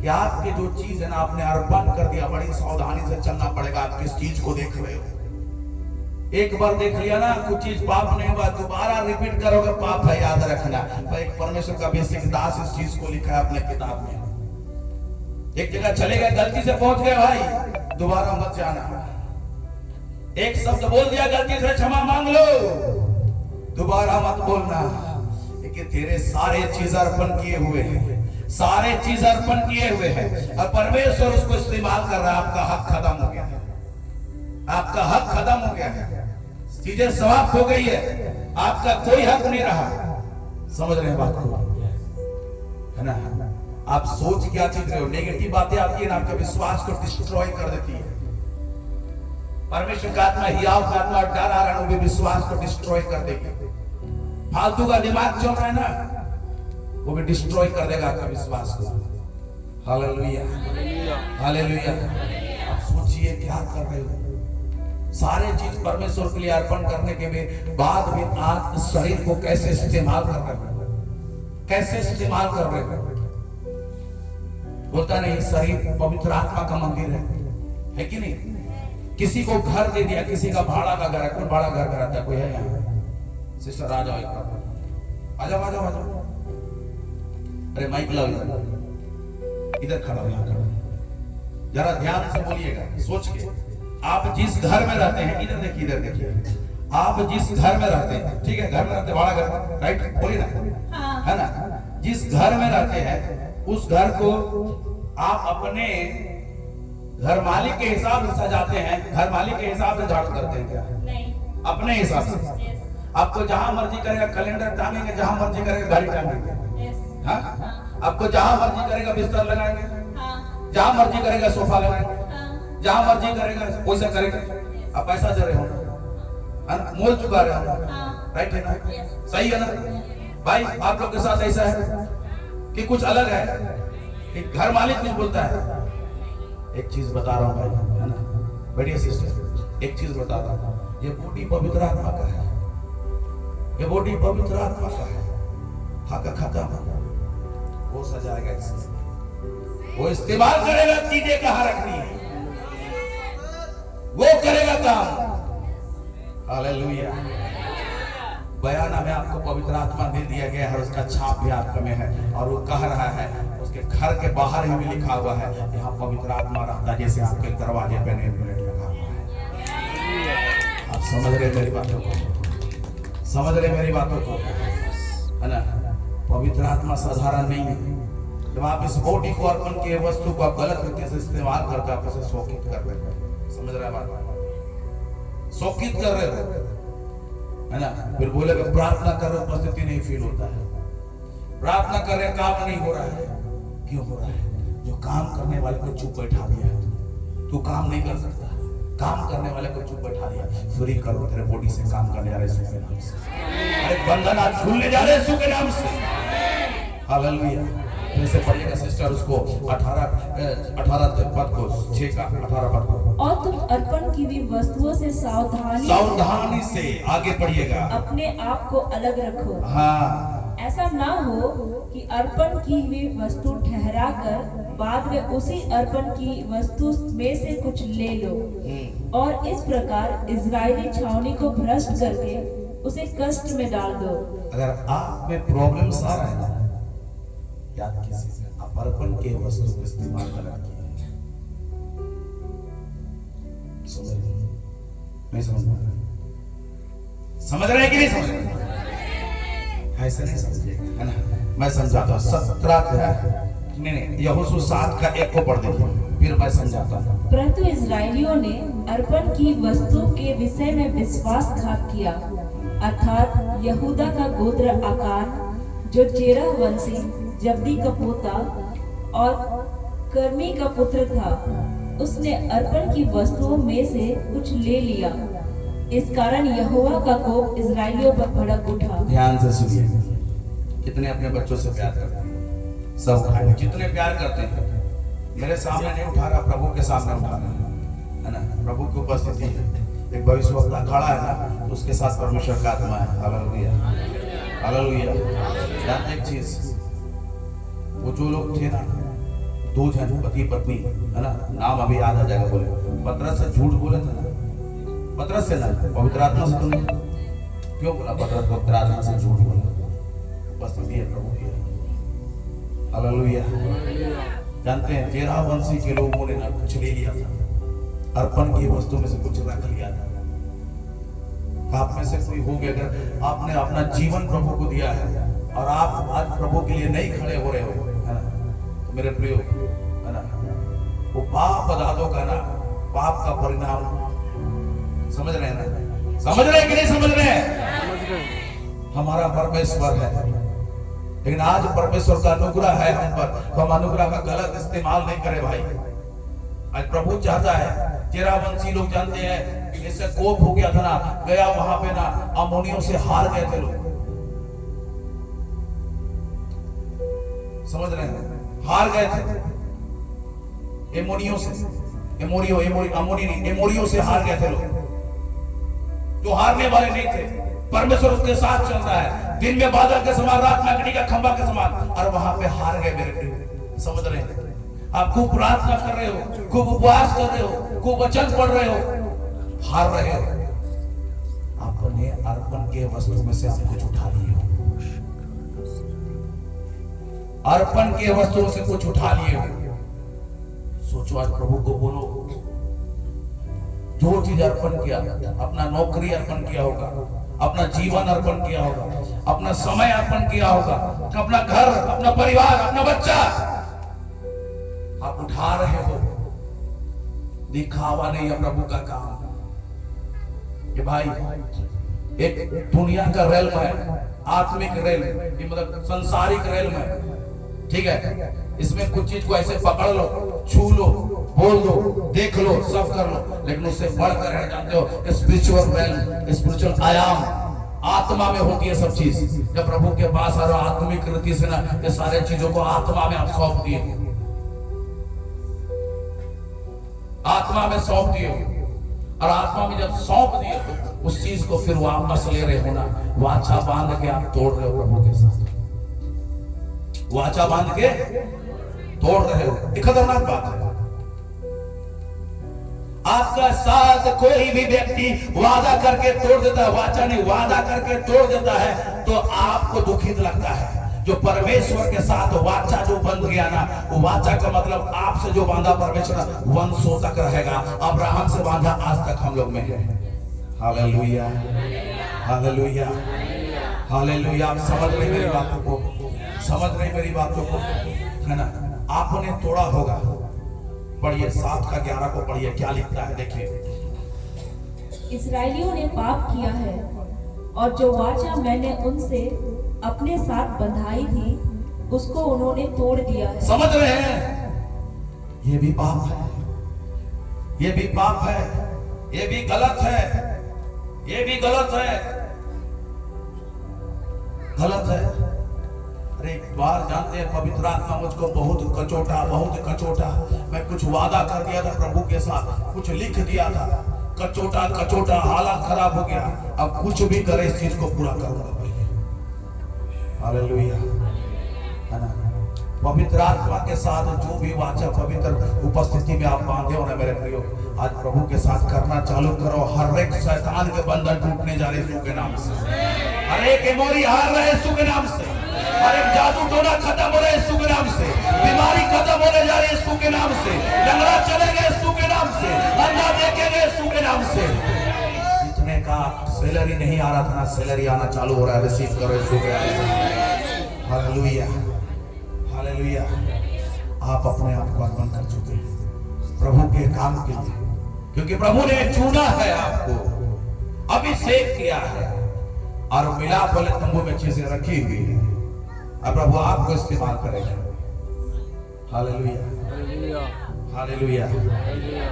कि आपके जो चीज है ना आपने अर्पण कर दिया, बड़ी सावधानी से चलना पड़ेगा। आप किस चीज को देख रहे हो? एक बार देख लिया ना कुछ चीज पाप नहीं हुआ, दोबारा रिपीट करोगे पाप है, याद रखना। एक परमेश्वर का बेसिक दास इस चीज को लिखा है अपने किताब में। एक जगह चले गए, गलती से पहुंच गए भाई, दोबारा मत जाना। एक शब्द बोल दिया गलती से, क्षमा मांग लो, दोबारा मत बोलना। कि तेरे सारे चीज अर्पण किए हुए हैं, सारे चीज अर्पण किए हुए हैं और परमेश्वर उसको इस्तेमाल कर रहा है। आपका हक खत्म हो गया है, आपका हक खत्म हो गया है, चीजें समाप्त हो गई है, आपका कोई हक नहीं रहा। समझ रहे हैं बात को, है ना। आप सोच क्या चीज रहे हो? नेगेटिव बातें आपकी ना आपके विश्वास को डिस्ट्रॉय कर देती है। परमेश्वर का आत्मा, हियाव का आत्मा डर आ रहा है, वो भी विश्वास को डिस्ट्रॉय कर देगी। फालतू का दिमाग चल रहा है ना, वो भी डिस्ट्रॉय कर देगा आपका विश्वास को। Hallelujah, hallelujah. आप सोचिए क्या कर रहे हो? सारे चीज परमेश्वर के लिए अर्पण करने के बाद भी आप शरीर को कैसे इस्तेमाल कर रहे हो? कैसे इस्तेमाल कर रहे हो? बोलता नहीं शरीर पवित्र आत्मा का मंदिर है कि नहीं? किसी को घर दे दिया, किसी का भाड़ा का घर है। कौन भाड़ा घर कराता है? कोई है यहाँ? सिस्टर आ जाओ, एक बार आ जाओ, आ जाओ, आ जाओ। अरे माइक लाओ, इधर खड़ा हो, यहाँ खड़ा, जरा ध्यान से बोलिएगा, सोच के। आप जिस घर में रहते हैं, इधर देखिए, इधर देखिए, आप जिस घर में रहते हैं, ठीक है, घर में रहते, भाड़ा घर, राइट, बोलिए ना, हाँ। है ना। जिस घर में रहते हैं उस घर को आप अपने घर मालिक के हिसाब से सजाते हैं, घर मालिक के हिसाब से झाड़ू करते हैं क्या? नहीं, अपने हिसाब से। आपको जहां मर्जी करेगा कैलेंडर टांगेंगे, जहां मर्जी करेगा घड़ी टांगेंगे, हाँ? आपको जहां मर्जी करेगा बिस्तर लगाएंगे, जहां मर्जी करेगा सोफा लगाएंगे, जहां मर्जी करेगा वैसा करेगा। आप पैसा दे रहे हो, मोल चुका रहे हो, राइट है ना? सही है ना भाई? आप लोग के साथ ऐसा है कि कुछ अलग है कि घर मालिक कुछ बोलता है? एक चीज बता रहा हूँ भाई, है ना, बढ़िया सिस्टर, एक चीज बता रहा हूँ, ये बॉडी पवित्र आत्मा का है, ये बॉडी पवित्र आत्मा का है। हक खत्म, वो सजाएगा इसे, वो इस्तेमाल करेगा, चीजें कहाँ रखनी है वो करेगा काम। हालेलुया। बयाना में आपको पवित्र आत्मा दे दिया गया है, उसका छाप भी आपका में है, और वो कह रहा है, उसके घर के बाहर ही भी लिखा हुआ है, यहाँ पवित्र आत्मा रहता है, जैसे आपके दरवाजे पे नेम प्लेट लगा। समझ रहे मेरी बातों को? समझ रहे मेरी बातों को? है ना? पवित्र आत्मा साधारण नहीं है। जब आप इस बॉडी को अर्पण किए वस्तु को आप गलत तरीके से इस्तेमाल करके आप उसे शोकित कर रहे हो। समझ रहे बात? शोकित कर रहे हो, है ना? फिर बोले कि प्रार्थना कर रहे उपस्थिति नहीं फील होता है, प्रार्थना कर रहे काम नहीं हो रहा है। क्यों हो रहा है? जो काम करने वाले को चुप बैठा दिया है। तू काम नहीं कर सकता, काम करने वाले को चुप बैठा दिया। फ्री करो, तेरे बॉडी से काम करने जा रहे यीशु के नाम से। अरे बंधन आज झूलने जा रहे यीशु के नाम से। हालेलुया। फिर से पढ़िएगा सिस्टर उसको 18 पद को 6 का 18 पद को। और तुम अर्पण की हुई वस्तुओं से सावधानी से आगे पढ़िएगा, अपने आप को अलग रखो। हाँ, ऐसा ना हो कि अर्पण की हुई वस्तु ठहरा कर बाद में उसी अर्पण की वस्तु में से कुछ ले लो और इस प्रकार इजरायली छावनी को भ्रष्ट करके उसे कष्ट में डाल दो। अगर आप में प्रॉब्लम्स आ रहे हैं ना, याद कीजिए आप अर्पण के वस्तु को इस्तेमाल कर रहे हैं। नहीं समझ रहे हैं कि नहीं समझ रहे? ऐसे नहीं समझिएगा, है ना? मैं समझाता हूँ। 17 नहीं यहोशू 7 का 1 को पढ़ देखिए, फिर मैं समझाता हूँ। परंतु इजरायलियों ने अर्पण की वस्तु के विषय में विश्वासघात किया, अर्थात यहूदा का गोत्र आकान जो जेरह वंशी जब्दी का पोता और कर्मी का पुत्र था, उसने अर्पण की वस्तुओं में से कुछ ले लिया। इस कारण यहोवा का कोप इजरायलियों पर भड़क उठा। ध्यान से सुनिए, कितने अपने बच्चों से प्यार करते हैं? सब खाए जितने प्यार करते हैं, मेरे सामने नहीं उठा रहा, प्रभु के सामने उठा रहा है ना? प्रभु की उपस्थिति है। एक भविष्यवक्ता खड़ा है ना, उसके साथ परमेश्वर का आत्मा है। Hallelujah, hallelujah. जानते एक चीज, वो जो लोग थे ना, 2 जन पति पत्नी, है ना? नाम अभी याद आ जाएगा। बोले पतरस से झूठ बोले थे ना, पतरस से ना, पवित्र आत्मा से तो नहीं। क्यों बोला पतरस पवित्र आत्मा से झूठ बोला? उपस्थिति है प्रभु की। हालेलुया। जानते हैं 13 वंशी के लोगों ने ना कुछ ले लिया था, अर्पण की वस्तु में से कुछ रख लिया था। आप में से कोई हो गया, अगर आपने अपना जीवन प्रभु को दिया है और आप आज प्रभु के लिए नहीं खड़े हो रहे हो, है ना? तो मेरे प्रियो, है ना, वो पाप दादों का ना, पाप का परिणाम। समझ रहे हैं ना? समझ रहे हैं कि नहीं समझ रहे हैं? हमारा परमेश्वर है, लेकिन आज परमेश्वर का अनुग्रह है हम पर, तो हम अनुग्रह का गलत इस्तेमाल नहीं करें भाई। आज प्रभु चाहता है, 13 वंशी लोग जानते हैं, इससे कोप हो गया था ना, गया वहां पे ना, अम्मोनियों से हार गए थे लोग। समझ रहे हैं? हार गए थे एमोनियों से, एमोरियों से हार गए थे लोग। जो हारने वाले नहीं थे, परमेश्वर उसके साथ चल रहा है, दिन में बादल के समान, रात में अग्नि का खंभा के समान, और वहां पे हार गए मेरे प्रिय। समझ रहे हैं? आप खूब प्रार्थना कर रहे हो, खूब उपवास कर रहे हो, खूब वचन पढ़ रहे हो, हार रहे हो। आपने अर्पण के वस्तु में से आप कुछ उठा लिए हो, अर्पण के वस्तुओं से कुछ उठा लिए हो। सोचो, आज प्रभु को बोलो, जो चीज अर्पण किया, अपना नौकरी अर्पण किया होगा, अपना जीवन अर्पण किया होगा, अपना समय अर्पण किया होगा, अपना घर, अपना परिवार, अपना बच्चा, आप उठा रहे हो। दिखावा नहीं है प्रभु का काम। ये भाई एक दुनिया का रेल्म है, आत्मिक रेल्म, ये मतलब संसारिक रेल्म है, ठीक है? इसमें कुछ चीज को ऐसे पकड़ लो, छू लो, बोल दो, देख लो, सब कर लो, लेकिन उससे बढ़कर है, जानते हो, स्पिरिचुअल रेल्म, स्पिरिचुअल आयाम, आत्मा में होती है सब चीज। जब प्रभु के पास आ रहा आत्मिक रीति से ना, ये सारे चीजों को आत्मा में आप सौंप दिए, आत्मा में सौंप दिए, और आत्मा में जब सौंप दिए तो उस चीज को फिर वापस ले रहे हो ना, वाचा बांध के आप तोड़ रहे हो प्रभु के साथ, वाचा बांध के तोड़ रहे हो। एक खतरनाक बात है, आपका साथ कोई भी व्यक्ति वादा करके तोड़ देता है, वाचा नहीं, वादा करके तोड़ देता है, तो आपको दुखित लगता है। जो परमेश्वर के साथ वाचा जो बंध गया ना, वो वाचा का मतलब आपसे जो बांधा परमेश्वर वंशों तक रहेगा। अब्राहम से बांधा आज तक हम लोग में है, हालेलुया, हालेलुया, हालेलुया। आप समझ रहे मेरी बातों को, समझ रहे मेरी बातों को, है ना? आपने तोड़ा होगा। पढ़िए 7 का 11 को पढ़िए, क्या लिखता है देखिए। इस्राएलियों ने पाप किया है और जो वाचा मैंने उनसे अपने साथ बंधाई थी उसको उन्होंने तोड़ दिया है। समझ रहे हैं? ये भी पाप है, ये भी पाप है, ये भी गलत है, ये भी गलत है, गलत है। अरे एक बार जानते हैं पवित्र आत्मा मुझको बहुत कचोटा। मैं कुछ वादा कर दिया था प्रभु के साथ, कुछ लिख दिया था, कचोटा हालत खराब हो गया। अब कुछ भी करे इस चीज को पूरा करूंगा पहले। हालेलुया, है ना? पवित्र आत्मा के साथ जो भी वाचा पवित्र उपस्थिति में आप बांधे हो ना मेरे प्रियो, आज प्रभु के साथ करना चालू करो। हर एक शैतान के बंधन टूटने जा रहे यीशु के नाम से, हर एक एमोरी हार रहे यीशु के नाम से, हर एक जादू टोना खत्म हो रहे यीशु के नाम से, बीमारी खत्म होने जा रही है यीशु के नाम से, लंगड़ा चलेंगे यीशु के नाम से, अंधा देखेंगे यीशु के नाम से। जितने का सैलरी नहीं आ रहा था ना, सैलरी आना चालू हो रहा है। रिसीव करो यीशु के नाम से। Hallelujah, hallelujah. आप अपने आप को अर्पण कर चुके हैं प्रभु के काम के लिए, क्योंकि प्रभु ने चुना है आपको, अभिषेक किया है और मिलाप वाले तंबू में चीजें रखी हुई है। अब प्रभु आपको इस्तेमाल करेगा। Hallelujah, hallelujah.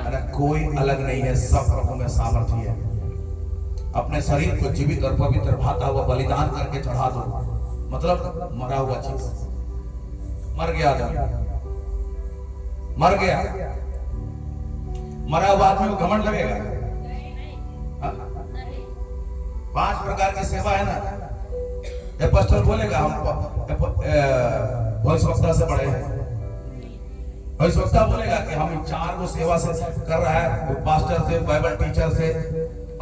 अरे कोई अलग नहीं है, सब प्रभु में सामर्थ्य है। अपने शरीर को जीवित और पवित्र भाता हुआ बलिदान करके चढ़ा दो, मतलब मरा हुआ चीज। मर गया आदमी, मर गया, मरा हुआ आदमी को घमंड लगेगा? 5 प्रकार की सेवा है ना। पास्टर बोलेगा हम भविष्यवक्ता से बड़े हैं, भविष्यवक्ता बोलेगा कि हम 4 को सेवा से कर रहा है, पास्टर से, बाइबल टीचर से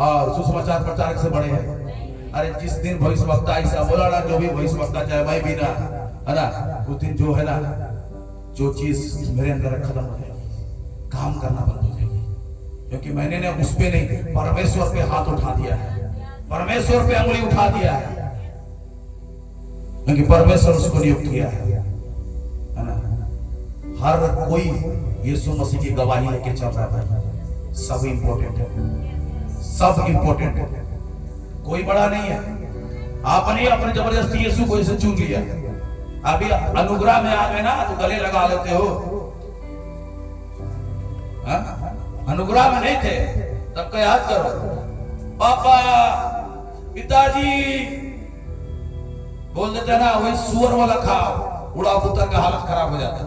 और सुसमाचार प्रचारक से बड़े हैं। अरे जिस दिन भविष्यवक्ता ऐसा बोला ना, जो भी भविष्यवक्ता चाहे भाई भी ना, है ना, उस दिन जो है ना, जो चीज मेरे अंदर खत्म हो जाएगी, काम करना बंद हो जाएगी, क्योंकि मैंने ने उस पे नहीं, परमेश्वर पे हाथ उठा दिया है, परमेश्वर पे उंगली उठा दिया है, क्योंकि परमेश्वर उसको नियुक्त किया है ना। हर कोई यीशु मसीह की गवाही लेके चल रहा है भाई। सब इंपॉर्टेंट है, सब इंपॉर्टेंट है, कोई बड़ा नहीं है। आपने अपने जबरदस्ती यीशु को इसे चुन लिया। अभी अनुग्रह में आ गए ना तो गले लगा लेते हो। अनुग्रह में नहीं थे तब का याद करो, पापा पिताजी बोल देते ना, वही सुअर वाला खाओ, उड़ा पुत्र का हालत खराब हो जाता।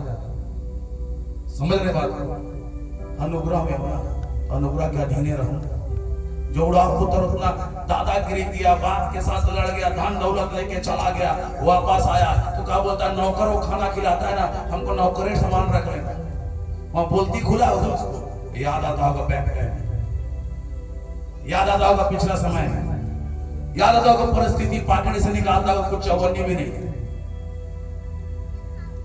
समझ रहे बात? अनुग्रह में होना, अनुग्रह के अधीन रहूं। जो उड़ा पुत्र उतना दादागिरी दिया, बाप के साथ लड़ गया, धन दौलत लेके चला गया, वापस आया तो क्या बोलता है, नौकर वो खाना खिलाता है ना, हमको नौकरे सामान रख लेना। वहां बोलती खुला होगा, उसको याद आता होगा बैक टाइम, याद आता होगा पिछला समय, याद आता होगा परिस्थिति, पाकड़े से निकालता होगा कुछ चौवन्नी भी नहीं।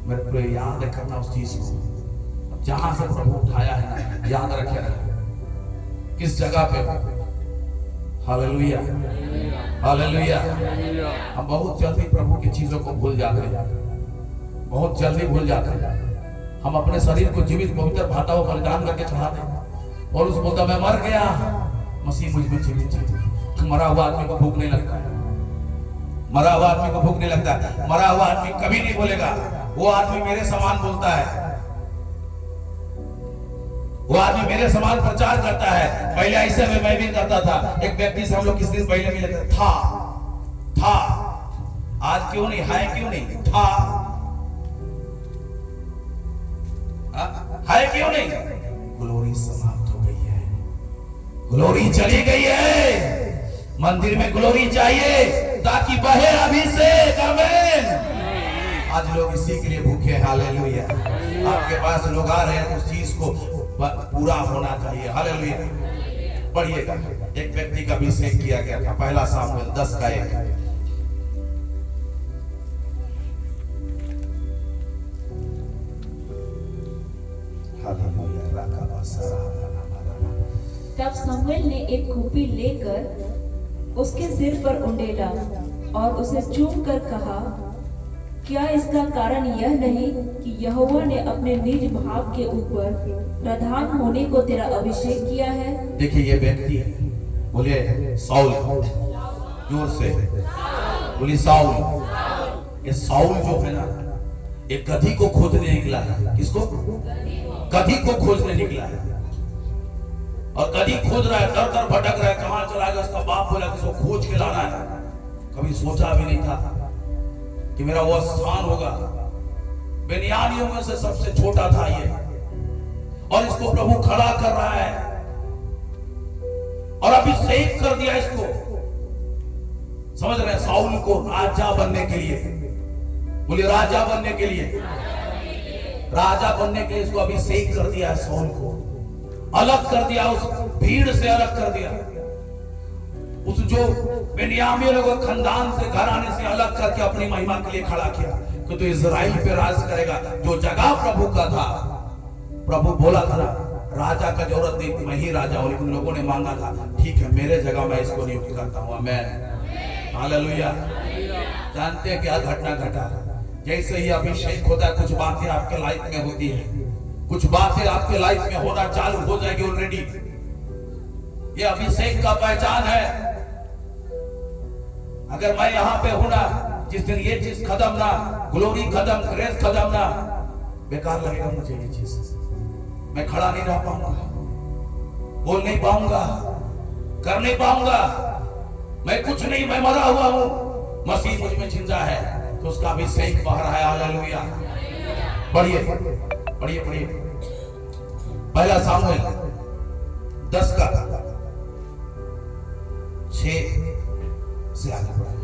मेरे को याद करना उस चीज को, जहां से प्रभु उठाया है ना, याद रखे ना किस जगह पे। Hallelujah, hallelujah. हम बहुत जल्दी प्रभु की चीजों को भूल जाते हैं, बहुत जल्दी भूल जाते हैं। हम अपने शरीर को जीवित पवित्र भाता हुआ बलिदान करके चढ़ाते हैं, और उस बोलता मैं मर गया, मसीह मुझ में जीवित है। मरा हुआ आदमी को भूख नहीं लगता है, मरा हुआ आदमी को भूख नहीं लगता है। मरा हुआ आदमी कभी नहीं बोलेगा वो आदमी मेरे समान बोलता है, वो आदमी मेरे समान प्रचार करता है। पहले ऐसे में मैं भी करता था। एक व्यक्ति से हम लोग किस दिन पहले मिले था, आज क्यों नहीं है, क्यों नहीं था, है क्यों नहीं? ग्लोरी समाप्त हो गई है, ग्लोरी चली गई है। मंदिर में ग्लोरी चाहिए ताकि बहे अभिषेक। आमीन। आज लोग इसी के लिए भूखे हैं। हालेलुया। आपके पास लोग आ रहे हैं, उस चीज को पूरा होना चाहिए। हालेलुया। पढ़िएगा, एक व्यक्ति का अभिषेक किया गया था, पहला सामुएल 10:1। तब शमूएल ने एक खुरपी लेकर उसके सिर पर उंडेला और उसे चूम कर कहा, क्या इसका कारण यह नहीं कि यहोवा ने अपने निज भाग के ऊपर प्रधान होने को तेरा अभिषेक किया है? देखिए ये व्यक्ति है, बोले साउल, जोर से बोली साउल। ये साउल जो है ना, एक गधी को खोजने निकला है। किसको? गधी को खोजने निकला है। और गधी खोज रहा है, दर दर भटक रहा है, कहां चला गया। उसका बाप बोला कि इसको खोज के लाना है। कभी सोचा भी नहीं था कि मेरा वो स्थान होगा। बेनियानियों में से सबसे छोटा था ये, और इसको प्रभु खड़ा कर रहा है और अभिषेक कर दिया इसको। समझ रहे हैं? साउल को राजा बनने के लिए, बोलिए राजा बनने के लिए, राजा बनने के लिए इसको अभिषेक कर दिया है। साउल को अलग कर दिया, उस भीड़ से अलग कर दिया, उस जो बेन्यामीन के खानदान से, घराने से अलग करके अपनी महिमा के लिए खड़ा किया कि तो इजराइल पे राज करेगा। जो जगह प्रभु का था, प्रभु बोला था राजा का जरूरत नहीं, मैं ही राजा हूं, लेकिन लोगों ने मांगा था ठीक है मेरे जगह मैं इसको नियुक्त करता हूं। आमीन, हालेलुया। जानते हैं क्या घटना घटा? जैसे ही अभिषेक होता है, कुछ बातें आपके लाइफ में होती है, कुछ बातें आपके लाइफ में होना चालू हो जाएगी ऑलरेडी। ये अभिषेक का पहचान है। अगर मैं यहां पे हूं ना, जिस दिन ये चीज खत्म ना, ग्लोरी खत्म, ग्रेस खत्म ना, बेकार लगेगा मुझे ये चीज। मैं खड़ा नहीं रह पाऊंगा, बोल नहीं पाऊंगा, कर नहीं पाऊंगा। मैं कुछ नहीं, मैं मरा हुआ हूं, मसीह मुझ में जिंदा है, तो उसका अभिषेक बह रहा है। हालेलुया। पढ़िए पढ़िए पढ़िए, पहला सामुएल 10 का 6 से आगे बढ़ा।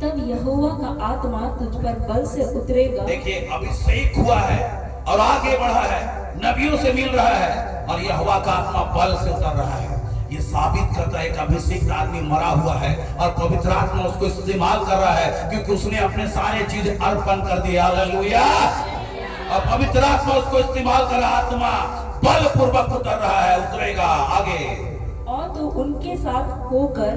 तब यहोवा का आत्मा तुझ पर बल से उतरेगा। देखिए अभिषेक हुआ है और आगे बढ़ा है, नबियों से मिल रहा है और यहोवा का आत्मा बल से उतर रहा है। ये साबित करता है कि अभिषेक आदमी मरा हुआ है और पवित्र आत्मा उसको इस्तेमाल कर रहा है, क्योंकि उसने अपने सारे चीज अर्पण कर दिया। हालेलुया। और पवित्र आत्मा उसको इस्तेमाल कर रहा, आत्मा बल पूर्वक उतर रहा है, उतरेगा आगे। और तो उनके साथ होकर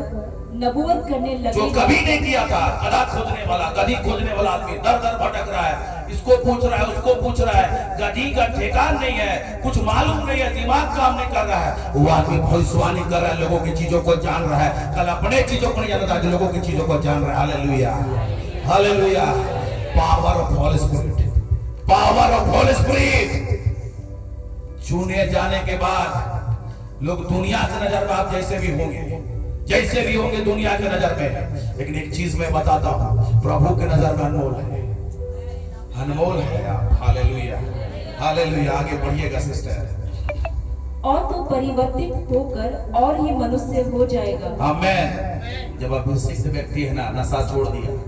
नबूवत करने लगे, जो कभी नहीं किया था। गधा खोजने वाला, गधी खोजने वाला आदमी दर दर भटक रहा है, इसको पूछ रहा है, उसको पूछ रहा है, गधी का ठेकान नहीं है, कुछ मालूम नहीं है, दिमाग काम नहीं कर रहा है। वो आदमी भविष्यवाणी कर रहा है, लोगों की चीजों को जान रहा है, कल अपने चीजों को नहीं जानता, लोगों की चीजों को जान रहा है। Hallelujah, hallelujah. Power of Holi spirit, power of Holi spirit. चुने जाने के बाद लोग दुनिया की नजर में आप जैसे भी होंगे, जैसे भी होंगे दुनिया की नजर में, लेकिन एक चीज मैं बताता हूं, प्रभु की नजर में अनमोल है, अनमोल है आप। Hallelujah, hallelujah. आगे बढ़िएगा सिस्टर। और तो परिवर्तित होकर और ही मनुष्य हो जाएगा। आमीन। जब अभिषिक्त व्यक्ति है ना, नशा छोड़ दिया,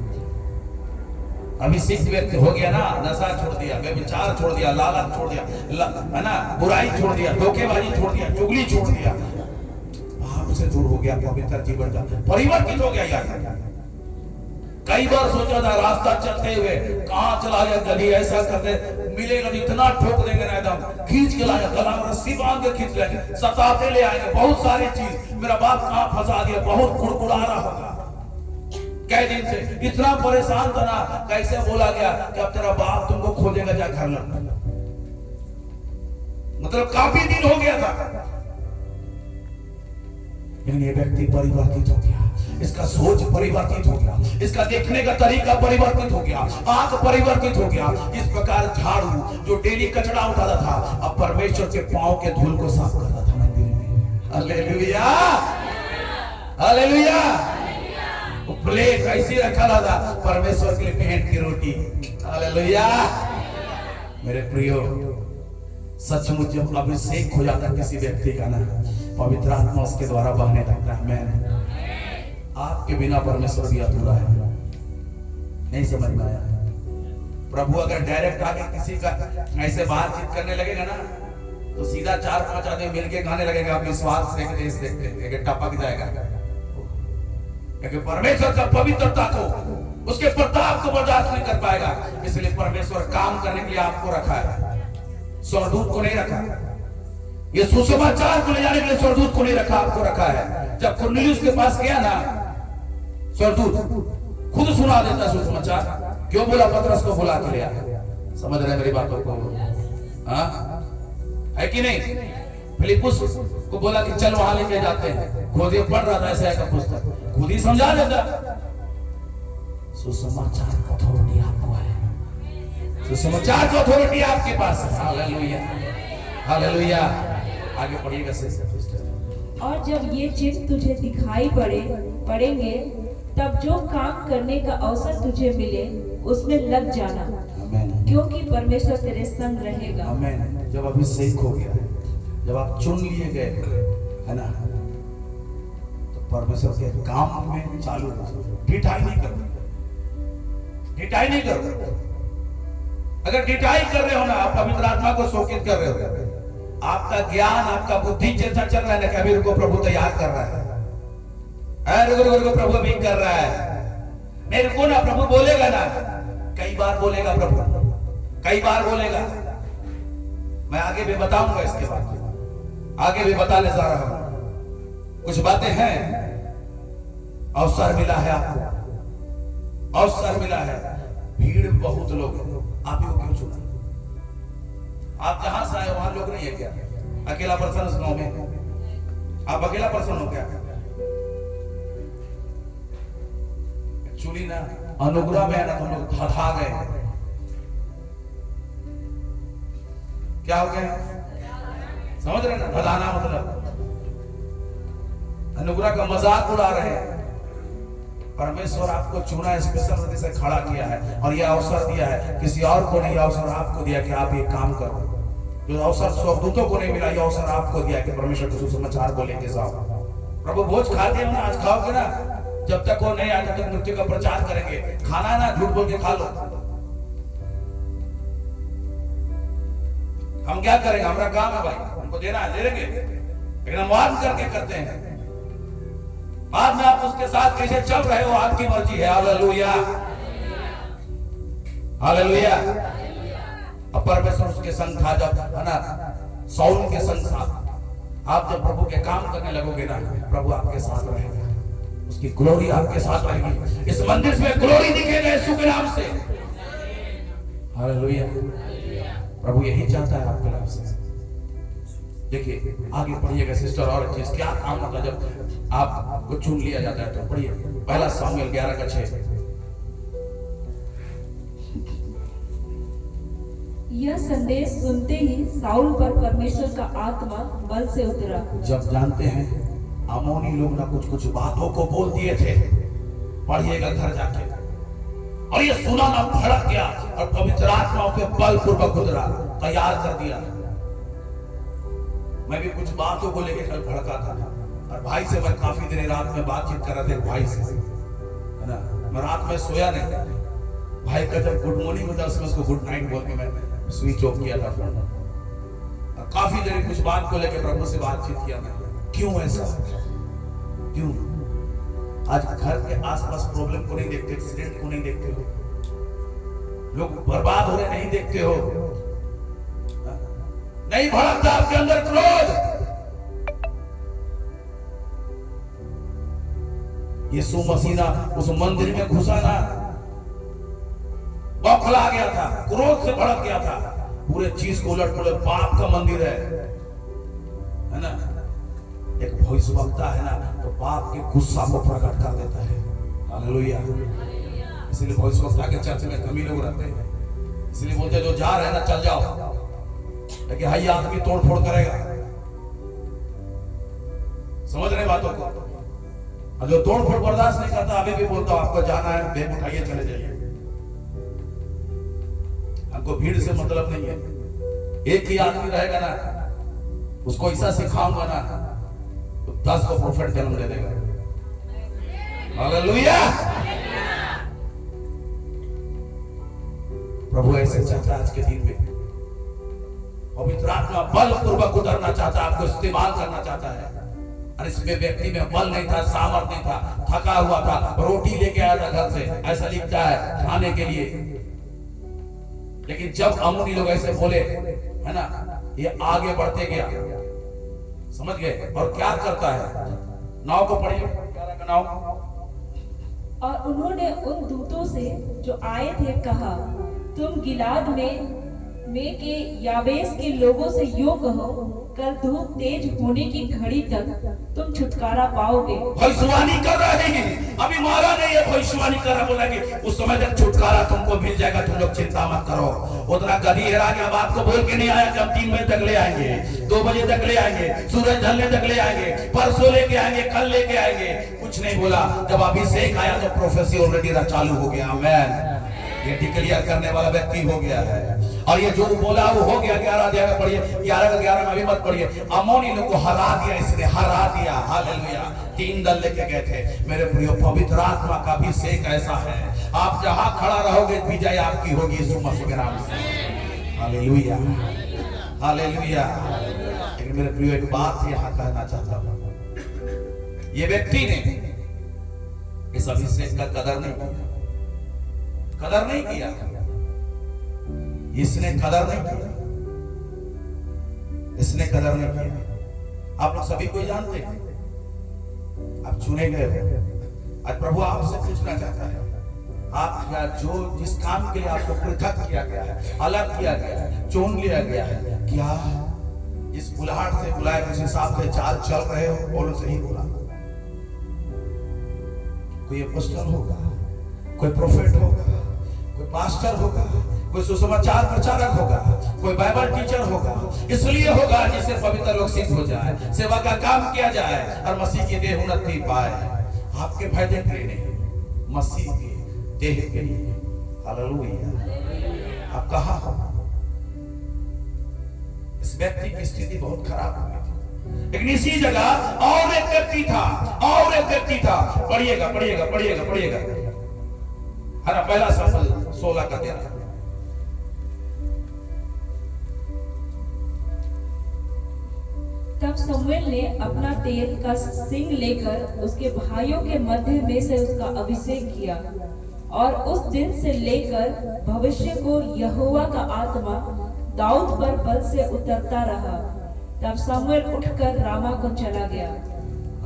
अभिषिक्त व्यक्ति हो गया ना, नशा छोड़ दिया, व्यभिचार छोड़ दिया, लालच छोड़ दिया, है ना, बुराई छोड़ दिया, धोखेबाजी छोड़ दिया, चुगली छोड़ दिया, पाप से दूर हो गया, पवित्र जीवन का परिवर्तित हो गया। यार कई बार सोचा था रास्ता चलते हुए कहां चला गया, गली ऐसा करते मिलेगा, इतना ठोक देंगे ना, एकदम खींच के लाएंगे, गला में रस्सी बांध के खींच लेंगे, सताते ले आएंगे, बहुत सारी चीज। मेरा बाप कहां फंसा दिया, बहुत कुड़कुड़ा रहा होगा कई दिन से, इतना परेशान था ना। कैसे बोला गया कि अब तेरा बाप तुमको खोजेगा, जा घर लौट। मतलब काफी दिन हो गया था, लेकिन ये व्यक्ति परिवर्तित हो गया, इसका सोच परिवर्तित हो गया, इसका देखने का तरीका परिवर्तित हो गया, आंख परिवर्तित हो गया। इस प्रकार झाड़ू जो डेली कचरा उठाता था, अब परमेश्वर के पांव के धूल को साफ करता था मंदिर में। Hallelujah, hallelujah. प्लेट ऐसी रखा था परमेश्वर के लिए भेंट की रोटी। हालेलुया। मेरे प्रियो, सचमुच जब अभिषेक हो जाता किसी व्यक्ति का ना, पवित्र आत्मा उसके द्वारा बहने लगता है। मैं आपके बिना परमेश्वर भी अधूरा है। नहीं समझ में आया? प्रभु अगर डायरेक्ट आके किसी का ऐसे बातचीत करने लगेगा ना, तो सीधा 4-5 आदमी मिलके गाने लगेगा, आप विश्वास देखते टपक जाएगा। क्योंकि परमेश्वर का पवित्रता को, उसके प्रताप को बर्दाश्त नहीं कर पाएगा। इसलिए परमेश्वर काम करने के लिए आपको रखा है, स्वर्गदूत को नहीं रखा। ये सुसमाचार को ले जाने के लिए स्वर्गदूत को नहीं रखा, आपको रखा है। जब कुरनेलियुस के पास गया ना, स्वर्गदूत खुद सुना देता सुसमाचार। क्यों बोला पतरस को बुला के लिया? समझ रहे मेरी बातों को? हाँ है कि नहीं? फिलिप्पुस को बोला कि चल वहां लेके जाते हैं, खुद ही पढ़ रहा था ऐसा का पुस्तक, खुद ही समझा देता। सुसमाचार का अथॉरिटी आपको है, सुसमाचार का अथॉरिटी आपके पास है। Hallelujah, hallelujah. आगे पढ़िएगा सिस्टर। और जब ये चिन्ह तुझे दिखाई पड़ेंगे, तब जो काम करने का अवसर तुझे मिले उसमें लग जाना, आमीन। क्योंकि परमेश्वर तेरे संग रहेगा। आमीन। जब अभिषेक हो गया, जब आप चुन लिए गए है ना, तो परमेश्वर के काम में चालू हो। ढिठाई नहीं करो, ढिठाई नहीं करो। अगर ढिठाई कर रहे हो ना, आप पवित्र आत्मा को शोकित कर रहे हो। आपका ज्ञान, आपका बुद्धि जैसा चल रहा है ना, कभी रुको प्रभु तैयार कर रहा है, रुको प्रभु भी कर रहा है। नहीं रुको ना, प्रभु बोलेगा ना, कई बार बोलेगा प्रभु, कई बार बोलेगा। मैं आगे भी बताऊंगा, इसके बाद आगे भी बताने जा रहा हूं। कुछ बातें हैं। अवसर मिला है आपको, अवसर मिला है। भीड़ बहुत लोग हैं, आप ही को क्यों चुना? आप जहां से आए वहां लोग नहीं है क्या? अकेला पर्सन उस गांव में? आप अकेला पर्सन हो क्या? एक्चुअली ना अनुग्रह में है ना, तो लोग धधा गए। क्या हो गया? समझ रहे ना? धधाना मतलब अनुग्रह का मजाक उड़ा रहे हैं। परमेश्वर आपको चुना, स्पेशल से खड़ा किया है और यह अवसर दिया है। किसी और को नहीं, अवसर आपको दिया कि आप ये काम करो। जो अवसर स्वर्गदूतों को नहीं मिला, ये अवसर आपको दिया कि परमेश्वर के सुसमाचार को लेके जाओ। प्रभु भोज खाते हो ना, आज खाओगे ना, जब तक वो नहीं आए तब तक मृत्यु का प्रचार करेंगे। खाना ना झूठ बोल के खा लो। हम क्या करेंगे? हमारा काम है भाई, हमको देना है, दे देंगे, लेकिन हम वाद करके करते हैं। बाद में आप उसके साथ कैसे चल रहे हो, आपकी मर्जी है। Hallelujah, hallelujah. अब परमेश्वर उसके संग था, जब है ना साउल के संग था। आप जब प्रभु के काम करने लगोगे ना, प्रभु आपके साथ रहेगा, उसकी ग्लोरी आपके साथ रहेगी। इस मंदिर में ग्लोरी दिखेगा यीशु के नाम से। हालेलुया। प्रभु यही चाहता है आपके नाम से। देखिए आगे पढ़िएगा सिस्टर। और चीज क्या काम होता है जब आपको चुन लिया जाता है? तो पढ़िए पहला सामुएल 11:6। यह संदेश सुनते ही साउल पर परमेश्वर का आत्मा बल से उतरा। जब जानते हैं अमोनी लोग ना कुछ बातों को बोल दिए थे, पढ़िएगा घर जाके, और ये सुना ना भड़क गया और पवित्र आत्मा के बल पूर्वक उतरा, तैयार कर दिया। मैं भी कुछ बातों को लेकर कल भड़का था और भाई से मैं काफी देर रात में बातचीत कर रहे थे भाई से, है ना। मैं रात में सोया नहीं। भाई का जब गुड मॉर्निंग होता उसमें उसको गुड नाइट बोल के मैं स्विच ऑफ किया था फोन। और काफी देर कुछ बात को लेकर प्रभु से बातचीत किया मैं। क्यों ऐसा? क्यों? आज घर के आसपास प्रॉब्लम को नहीं देखते, एक्सीडेंट को नहीं देखते हो, लोग बर्बाद हो रहे नहीं देखते हो, नहीं भड़कता आपके अंदर क्रोध? यीशु मसीह ना उस मंदिर में घुसा ना, बौखला गया था, क्रोध से भड़क गया था, पूरे चीज को उलट पुलट। पाप का मंदिर है ना। एक भविष्यवक्ता है ना, तो पाप के गुस्सा को प्रकट कर देता है। हालेलुया। इसलिए भविष्यवक्ता के चर्च में कमी लोग रहते हैं, इसलिए बोलते हैं जो जा रहे हैं ना चल जाओ, लेकिन हाई आदमी तोड़ फोड़ करेगा। समझ रहे बातों को? और जो तोड़ फोड़ बर्दाश्त नहीं करता, अभी भी बोलता आपको जाना है, बैग उठाइए चले जाइए। हमको भीड़ से मतलब नहीं है। एक ही आदमी रहेगा ना, उसको ऐसा सिखाऊंगा ना तो 10 को प्रोफेट जन्म दे देगा। हालेलुया। प्रभु ऐसे चाहता आज के दिन में, पवित्र आत्मा बल पूर्वक उतरना चाहता है, आपको इस्तेमाल करना चाहता है। और इसमें व्यक्ति में बल नहीं था, सामर्थ्य नहीं था, थका हुआ था, रोटी लेके आया था घर से, ऐसा लिखता है, खाने के लिए। लेकिन जब अमोनी लोग ऐसे बोले, है ना, ये आगे बढ़ते गया, समझ गए? और क्या करता है? 9 को पढ़िए, 11 का 9। और उन्होंने उन दूतों से जो आए थे कहा, तुम गिलाद में के याबेस के लोगों से यूं कहो, कल धूप तेज होने की घड़ी तक तुम छुटकारा पाओगे। भविष्यवाणी कर रहे हैं, अभी मारा नहीं है, भविष्यवाणी कर रहा, बोला कि उस समय तक छुटकारा तुमको मिल जाएगा, तुम लोग चिंता मत करो। उतना गधी हेरा गया, बात को बोल के नहीं आया कि हम 3 बजे तक ले आएंगे, 2 बजे तक ले आएंगे, सूरज ढलने तक ले आएंगे, परसों लेके आएंगे, कल लेके आएंगे, कुछ नहीं बोला। जब अभिषेक आया तो प्रोफेसी ऑलरेडी चालू हो गया। आमेन। ये डिक्लेयर करने वाला व्यक्ति हो गया है, और ये जो बोला वो हो गया। 11 अध्याय में पढ़िए, 11 का 11 में अभी मत पढ़िए। अम्मोनी लोग को हरा दिया, इसने हरा दिया। हालेलुया। 3 दल लेके गए थे। मेरे प्रियो, पवित्र आत्मा का अभिषेक ऐसा है, आप जहां खड़ा रहोगे विजय आपकी होगी यीशु मसीह के नाम से। Hallelujah, hallelujah. लेकिन मेरे प्रियो, एक बात यहां कहना चाहता हूं, ये व्यक्ति ने इस अभिषेक का कदर नहीं किया, कदर नहीं किया, इसने कदर नहीं किया, इसने कदर नहीं किया। आप लोग सभी को जानते हैं, आप चुने गए हो। आज प्रभु आपसे पूछना चाहता है, आप क्या जो जिस काम के लिए आपको पृथक किया गया है, अलग किया गया है, चुन लिया गया है, क्या इस बुलाहट से बुलाए उस हिसाब से चाल चल रहे हो? बोलो सही बोला। कोई अपोस्टल होगा, कोई प्रोफेट होगा, कोई पास्टर होगा, कोई सुसमाचार प्रचारक होगा, कोई बाइबल टीचर होगा, इसलिए होगा जिससे पवित्र लोग सिद्ध हो जाए, सेवा का काम किया जाए और मसीह की देह उन्नति पाए। आपके फायदे के लिए नहीं, मसीह के देह के लिए। हालेलुया। आप कहां हो? इस व्यक्ति की स्थिति बहुत खराब हो गई थी, लेकिन इसी जगह और एक व्यक्ति था, और एक व्यक्ति था। पढ़िएगा पढ़िएगा पढ़िएगा पढ़िएगा, है ना, पहला सामुएल 16 का 13। तब शमूएल ने अपना तेल का सिंग लेकर उसके भाइयों के मध्य में से उसका अभिषेक किया, और उस दिन से लेकर भविष्य को यहोवा का आत्मा दाऊद पर बल से उतरता रहा। तब शमूएल उठकर रामा को चला गया।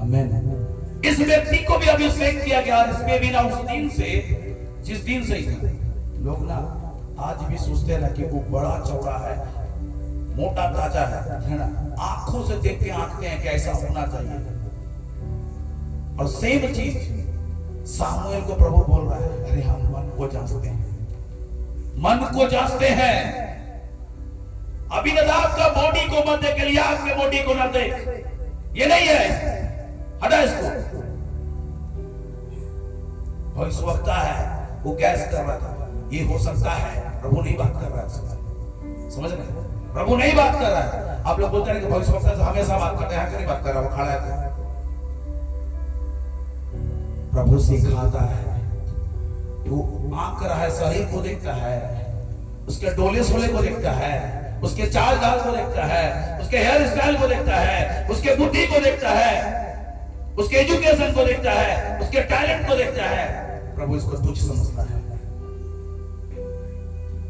आमीन। इस व्यक्ति को भी अभिषेक किया गया, और इसमें भी ना उस दिन से, जिस दिन से ही लोग ना आज भी सोचते हैं ना कि वो बड़ा चौड़ा है, मोटा ताजा है ना, आंखों से देख के आंकते हैं कि ऐसा होना चाहिए। और सेम चीज सामुएल को प्रभु बोल रहा है, अरे हम मन को जांचते हैं, मन को जांचते हैं। अबीनदाब का बॉडी को मत देख, एलियाब के बॉडी को न देख, ये नहीं है, हटा इसको। भविष्यवक्ता है, वो गैस कर रहा था, ये हो सकता है, प्रभु नहीं बात कर रहा है। समझ रहे? प्रभु नहीं बात कर रहा है। आप लोग बोलते हैं कि भविष्यवक्ता से हमेशा बात करते हैं, नहीं बात कर रहा, वो खड़ा है। प्रभु सिखाता है, वो आंख रहा है, शरीर को देखता है, उसके डोले सोले को देखता है, उसके चाल ढाल को देखता है, उसके हेयर स्टाइल को देखता है, उसके बुद्धि को देखता है, उसके एजुकेशन को देखता है, उसके टैलेंट को देखता है। प्रभु इसको तुच्छ समझता है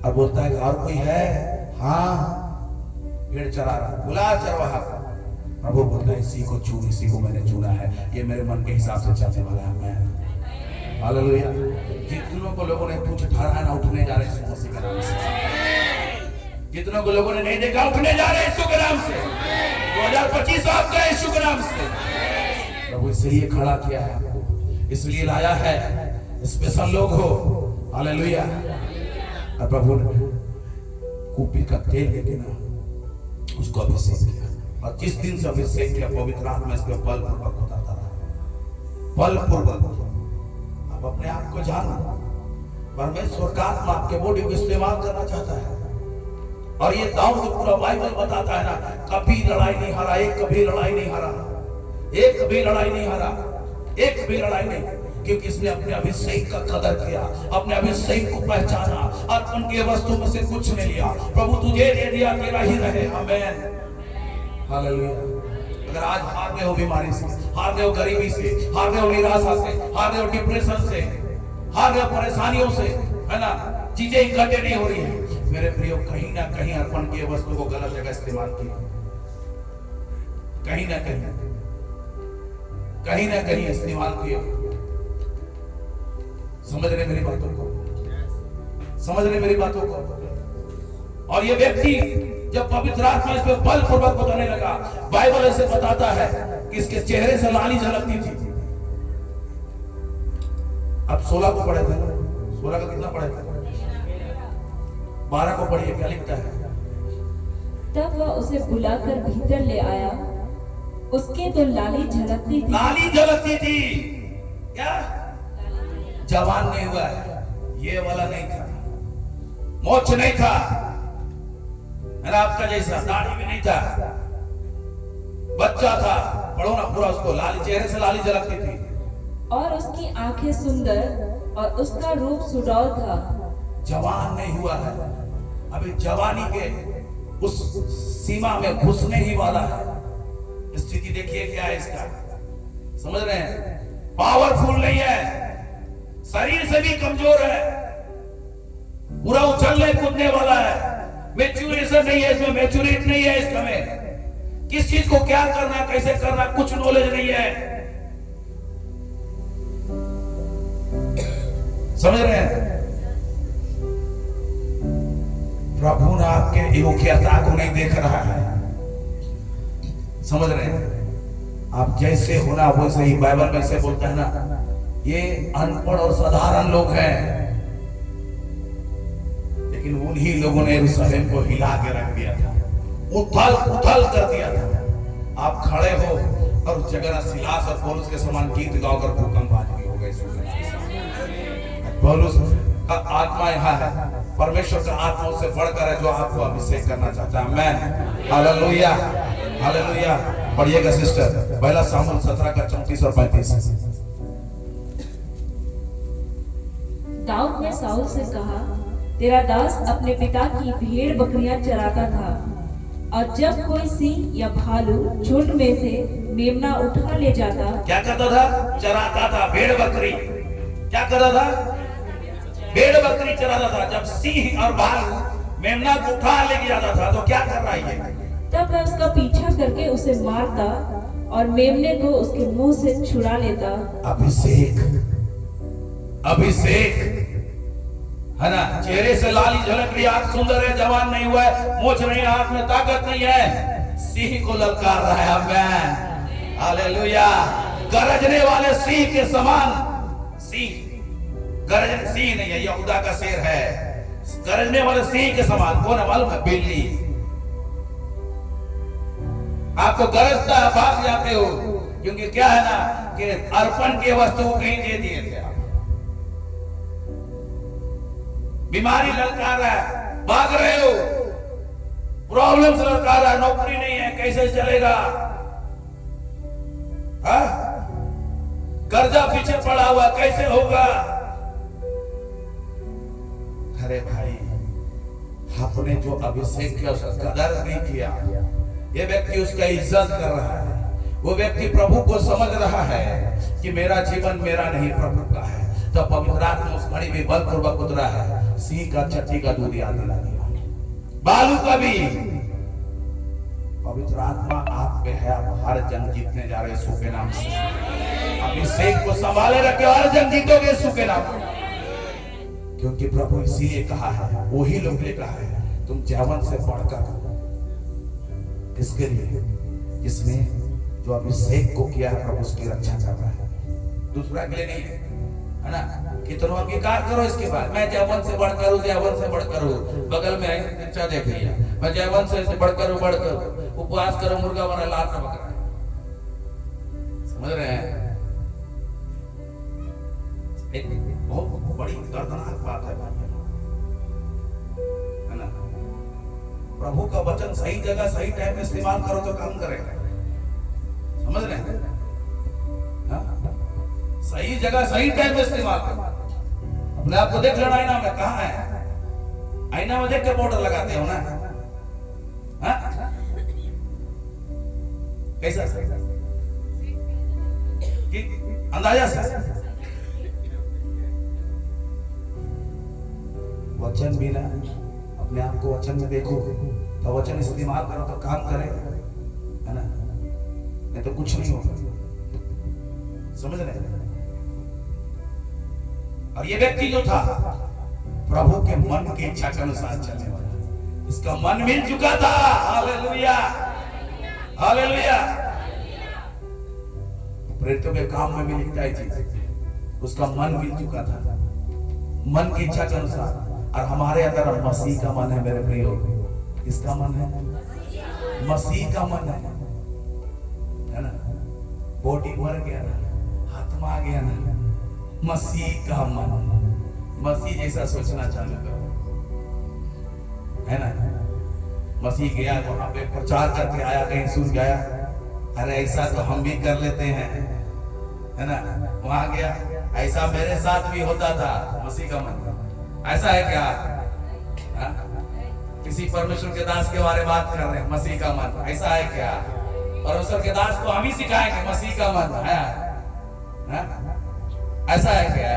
और बोलता है कि और कोई है? हाँ, भेड़ चरा रहा, बुला चरवाहा। प्रभु बोलता है इसी को चुन, इसी को मैंने चुना है, ये मेरे मन के हिसाब से चलने वाला है। मैं हालेलुया। जितनों को लोगों ने तुच्छ ठहराया है ना, उठने जा रहे हैं मसीह के नाम से। जितनों को लोगों ने नहीं देखा, उठने जा रहे हैं यीशु के नाम से। 2025 आपका यीशु के नाम से। प्रभु इसलिए खड़ा किया है आपको, इसलिए लाया है, स्पेशल लोग हो। हालेलुया। और प्रभु ने कूपी का तेल लेके ना उसको अभिषेक किया, और जिस दिन से अभिषेक किया पवित्र आत्मा इस पे बलपूर्वक बताता रहा, बलपूर्वक। आप अपने आप को जानो, परमेश्वर का आत्मा आपके बॉडी को इस्तेमाल करना चाहता है। और ये दाऊद पूरा बाइबल बताता है ना, कभी लड़ाई नहीं हारा, एक कभी लड़ाई नहीं हारा, एक कभी लड़ाई नहीं हारा, एक कभी लड़ाई नहीं, क्योंकि इसने अपने अभिषेक का कदर किया, अपने अभिषेक को पहचाना, और उनके वस्तु में से कुछ नहीं लिया। प्रभु तुझे दे दिया, तेरा ही रहे। आमीन। हालेलुया। अगर आज हार गए हो बीमारी से, हार गए हो गरीबी से, हार गए हो निराशा से, हार गए हो डिप्रेशन से, हार गए हो परेशानियों से, है ना, चीजें इकट्ठे नहीं हो रही है, मेरे प्रियो, कहीं ना कहीं अर्पण की वस्तु को गलत जगह इस्तेमाल किया। कहीं ना कहीं इस्तेमाल किया। समझ रहे मेरी बातों को? समझ रहे मेरी बातों को? और ये व्यक्ति जब पवित्र आत्मा इस पे बलपूर्वक बताने लगा, बाइबल ऐसे बताता है कि इसके चेहरे से लाली झलकती थी। अब 16 को पढ़े थे, 16 का कितना पढ़े थे? 12 को पढ़िए, क्या लिखता है? तब वह उसे बुलाकर भीतर ले आया, उसके तो लाली झलकती थी। लाली झलकती थी। क्या? जवान नहीं हुआ है, ये वाला नहीं था, मोछ नहीं था, है ना, आपका जैसा दाढ़ी भी नहीं था, बच्चा था। पढ़ो ना पूरा उसको, लाली, चेहरे से लाली झलकती थी। और उसकी आंखें सुंदर और उसका रूप सुडौल था। जवान नहीं हुआ है, अभी जवानी के उस सीमा में घुसने ही वाला है। स्थिति देखिए क्या है इसका, समझ रहे हैं? पावरफुल नहीं है, शरीर से भी कमजोर है, पूरा उछलने कूदने वाला है, मैच्योरेशन नहीं है इसमें, मैच्योरेट नहीं है इसका में, किस चीज को क्या करना, कैसे करना, कुछ नॉलेज नहीं है। समझ रहे हैं? प्रभु ने आपके योग्यता को नहीं देख रहा है। समझ रहे हैं? आप जैसे होना वैसे ही, बाइबल में से बोलता है ना, ये अनपढ़ और साधारण लोग हैं, लेकिन उन्हीं लोगों ने यरूशलेम को हिला के रख दिया था, उथल पुथल कर दिया था। आप खड़े हो और उस जगह सिलास और पौलुस के समान गीत गाकर भूकंप आज भी हो गए। पौलुस का आत्मा यहाँ है, परमेश्वर का आत्मा उससे बढ़कर है जो आपको अभिषेक करना चाहता है। आमेन, हालेलुया, हालेलुया। पढ़िएगा सिस्टर, पहला सामुएल 17 का 34 और 35। दाऊद ने साउल से कहा, तेरा दास अपने पिता की भेड़ बकरियां चराता था, और जब कोई सिंह या भालू झुंड में से मेमना उठा ले जाता। क्या करता था? चराता था भेड़ बकरी। क्या करता था? भेड़ बकरी चराता था। जब सिंह और भालू मेमना को उठा लेके जाता था तो क्या कर रहा है? तब वह उसका पीछा करके उसे मारता और मेमने को उसके मुंह से छुड़ा लेता। अभिषेक, अभिषेक है ना, चेहरे से लाली झलक रही, आंख सुंदर है, जवान नहीं हुआ है, मोछ नहीं, हाथ में ताकत नहीं है, सिंह को ललकार रहा है। आमेन, हालेलुया। गरजने वाले सिंह के समान, सिंह गरज, सिंह नहीं है, यहूदा का शेर है, गरजने वाले सिंह के समान। कौन है मालूम है? बिल्ली। आपको गरजता है, भाग जाते हो, क्योंकि क्या है ना कि अर्पण के वस्तु कहीं दे दिए थे। बीमारी ललकार रहा है, भाग रहे हो, प्रॉब्लम से ललकार रहा है, नौकरी नहीं है, कैसे चलेगा, कर्जा पीछे पड़ा हुआ, कैसे होगा? अरे भाई, आपने जो अभिषेक किया उसका कदर नहीं किया। ये व्यक्ति उसका इज्जत कर रहा है, वो व्यक्ति प्रभु को समझ रहा है कि मेरा जीवन मेरा नहीं, प्रभु का है। तो पवित्र आत्मा उस घड़ी में बलपूर्वक उतरा है, सिंह का चट्टी का दूध याद दिला दिया, बालू का भी। पवित्र आत्मा आप पे है, आप हर जंग जीतने जा रहे हैं यीशु के नाम से। अभिषेक को संभाले रखे, हर जंग जीतोगे यीशु के नाम से, क्योंकि प्रभु इसीलिए कहा है, वही लोग ने कहा है, तुम जवान से बढ़कर। इसके लिए जिसने जो अभिषेक को किया है, प्रभु उसकी रक्षा कर रहा है, दूसरा के लिए नहीं है ना। कितनों अंगीकार करो इसके बाद, मैं जवान से बढ़कर हूँ, जवान से बढ़कर हूँ। बगल में अच्छा देख लिया, मैं जवान से बढ़कर हूँ, बढ़कर उपवास करो, मुर्गा बना, लात बकरा। समझ रहे हैं? एक बहुत बड़ी दर्दनाक बात है ना। प्रभु का वचन सही जगह सही टाइम में इस्तेमाल करो तो काम करेगा। समझ रहे हैं? सही जगह सही टाइम में इस्तेमाल करो। अपने आप को देख लेना, आईना में कहाँ है, आईना में देख के पाउडर लगाते हो ना, कैसा कि अंदाजा से। वचन भी ना, अपने आप को वचन में देखो तो वचन इस्तेमाल करो तो काम करेगा, है ना। नहीं तो कुछ नहीं होगा। समझ रहे हैं? और ये व्यक्ति जो था प्रभु के मन की इच्छा के अनुसार चलने वाला, इसका मन मिल चुका था। Hallelujah, hallelujah. प्रेरितों के काम में भी लिखता है चीज, उसका मन मिल चुका था, मन की इच्छा के अनुसार। और हमारे अंदर मसीह का मन है मेरे प्रियो। किसका मन है? मसीह का मन है ना। बॉडी मर गया ना, आत्मा आ गया ना, मसीह का मन, मसीह जैसा सोचना चालू करो, है ना। मसीह गया वहां पे प्रचार करके आया, कहीं सुन गया, अरे ऐसा तो हम भी कर लेते हैं, है ना। वहां गया, ऐसा मेरे साथ भी होता था। मसीह का मन ऐसा है क्या? हा? किसी परमेश्वर के दास के बारे में बात कर रहे हैं, मसीह का मन ऐसा है क्या? परमेश्वर के दास को हम ही सिखाएंगे मसीह का मन है, ऐसा है क्या?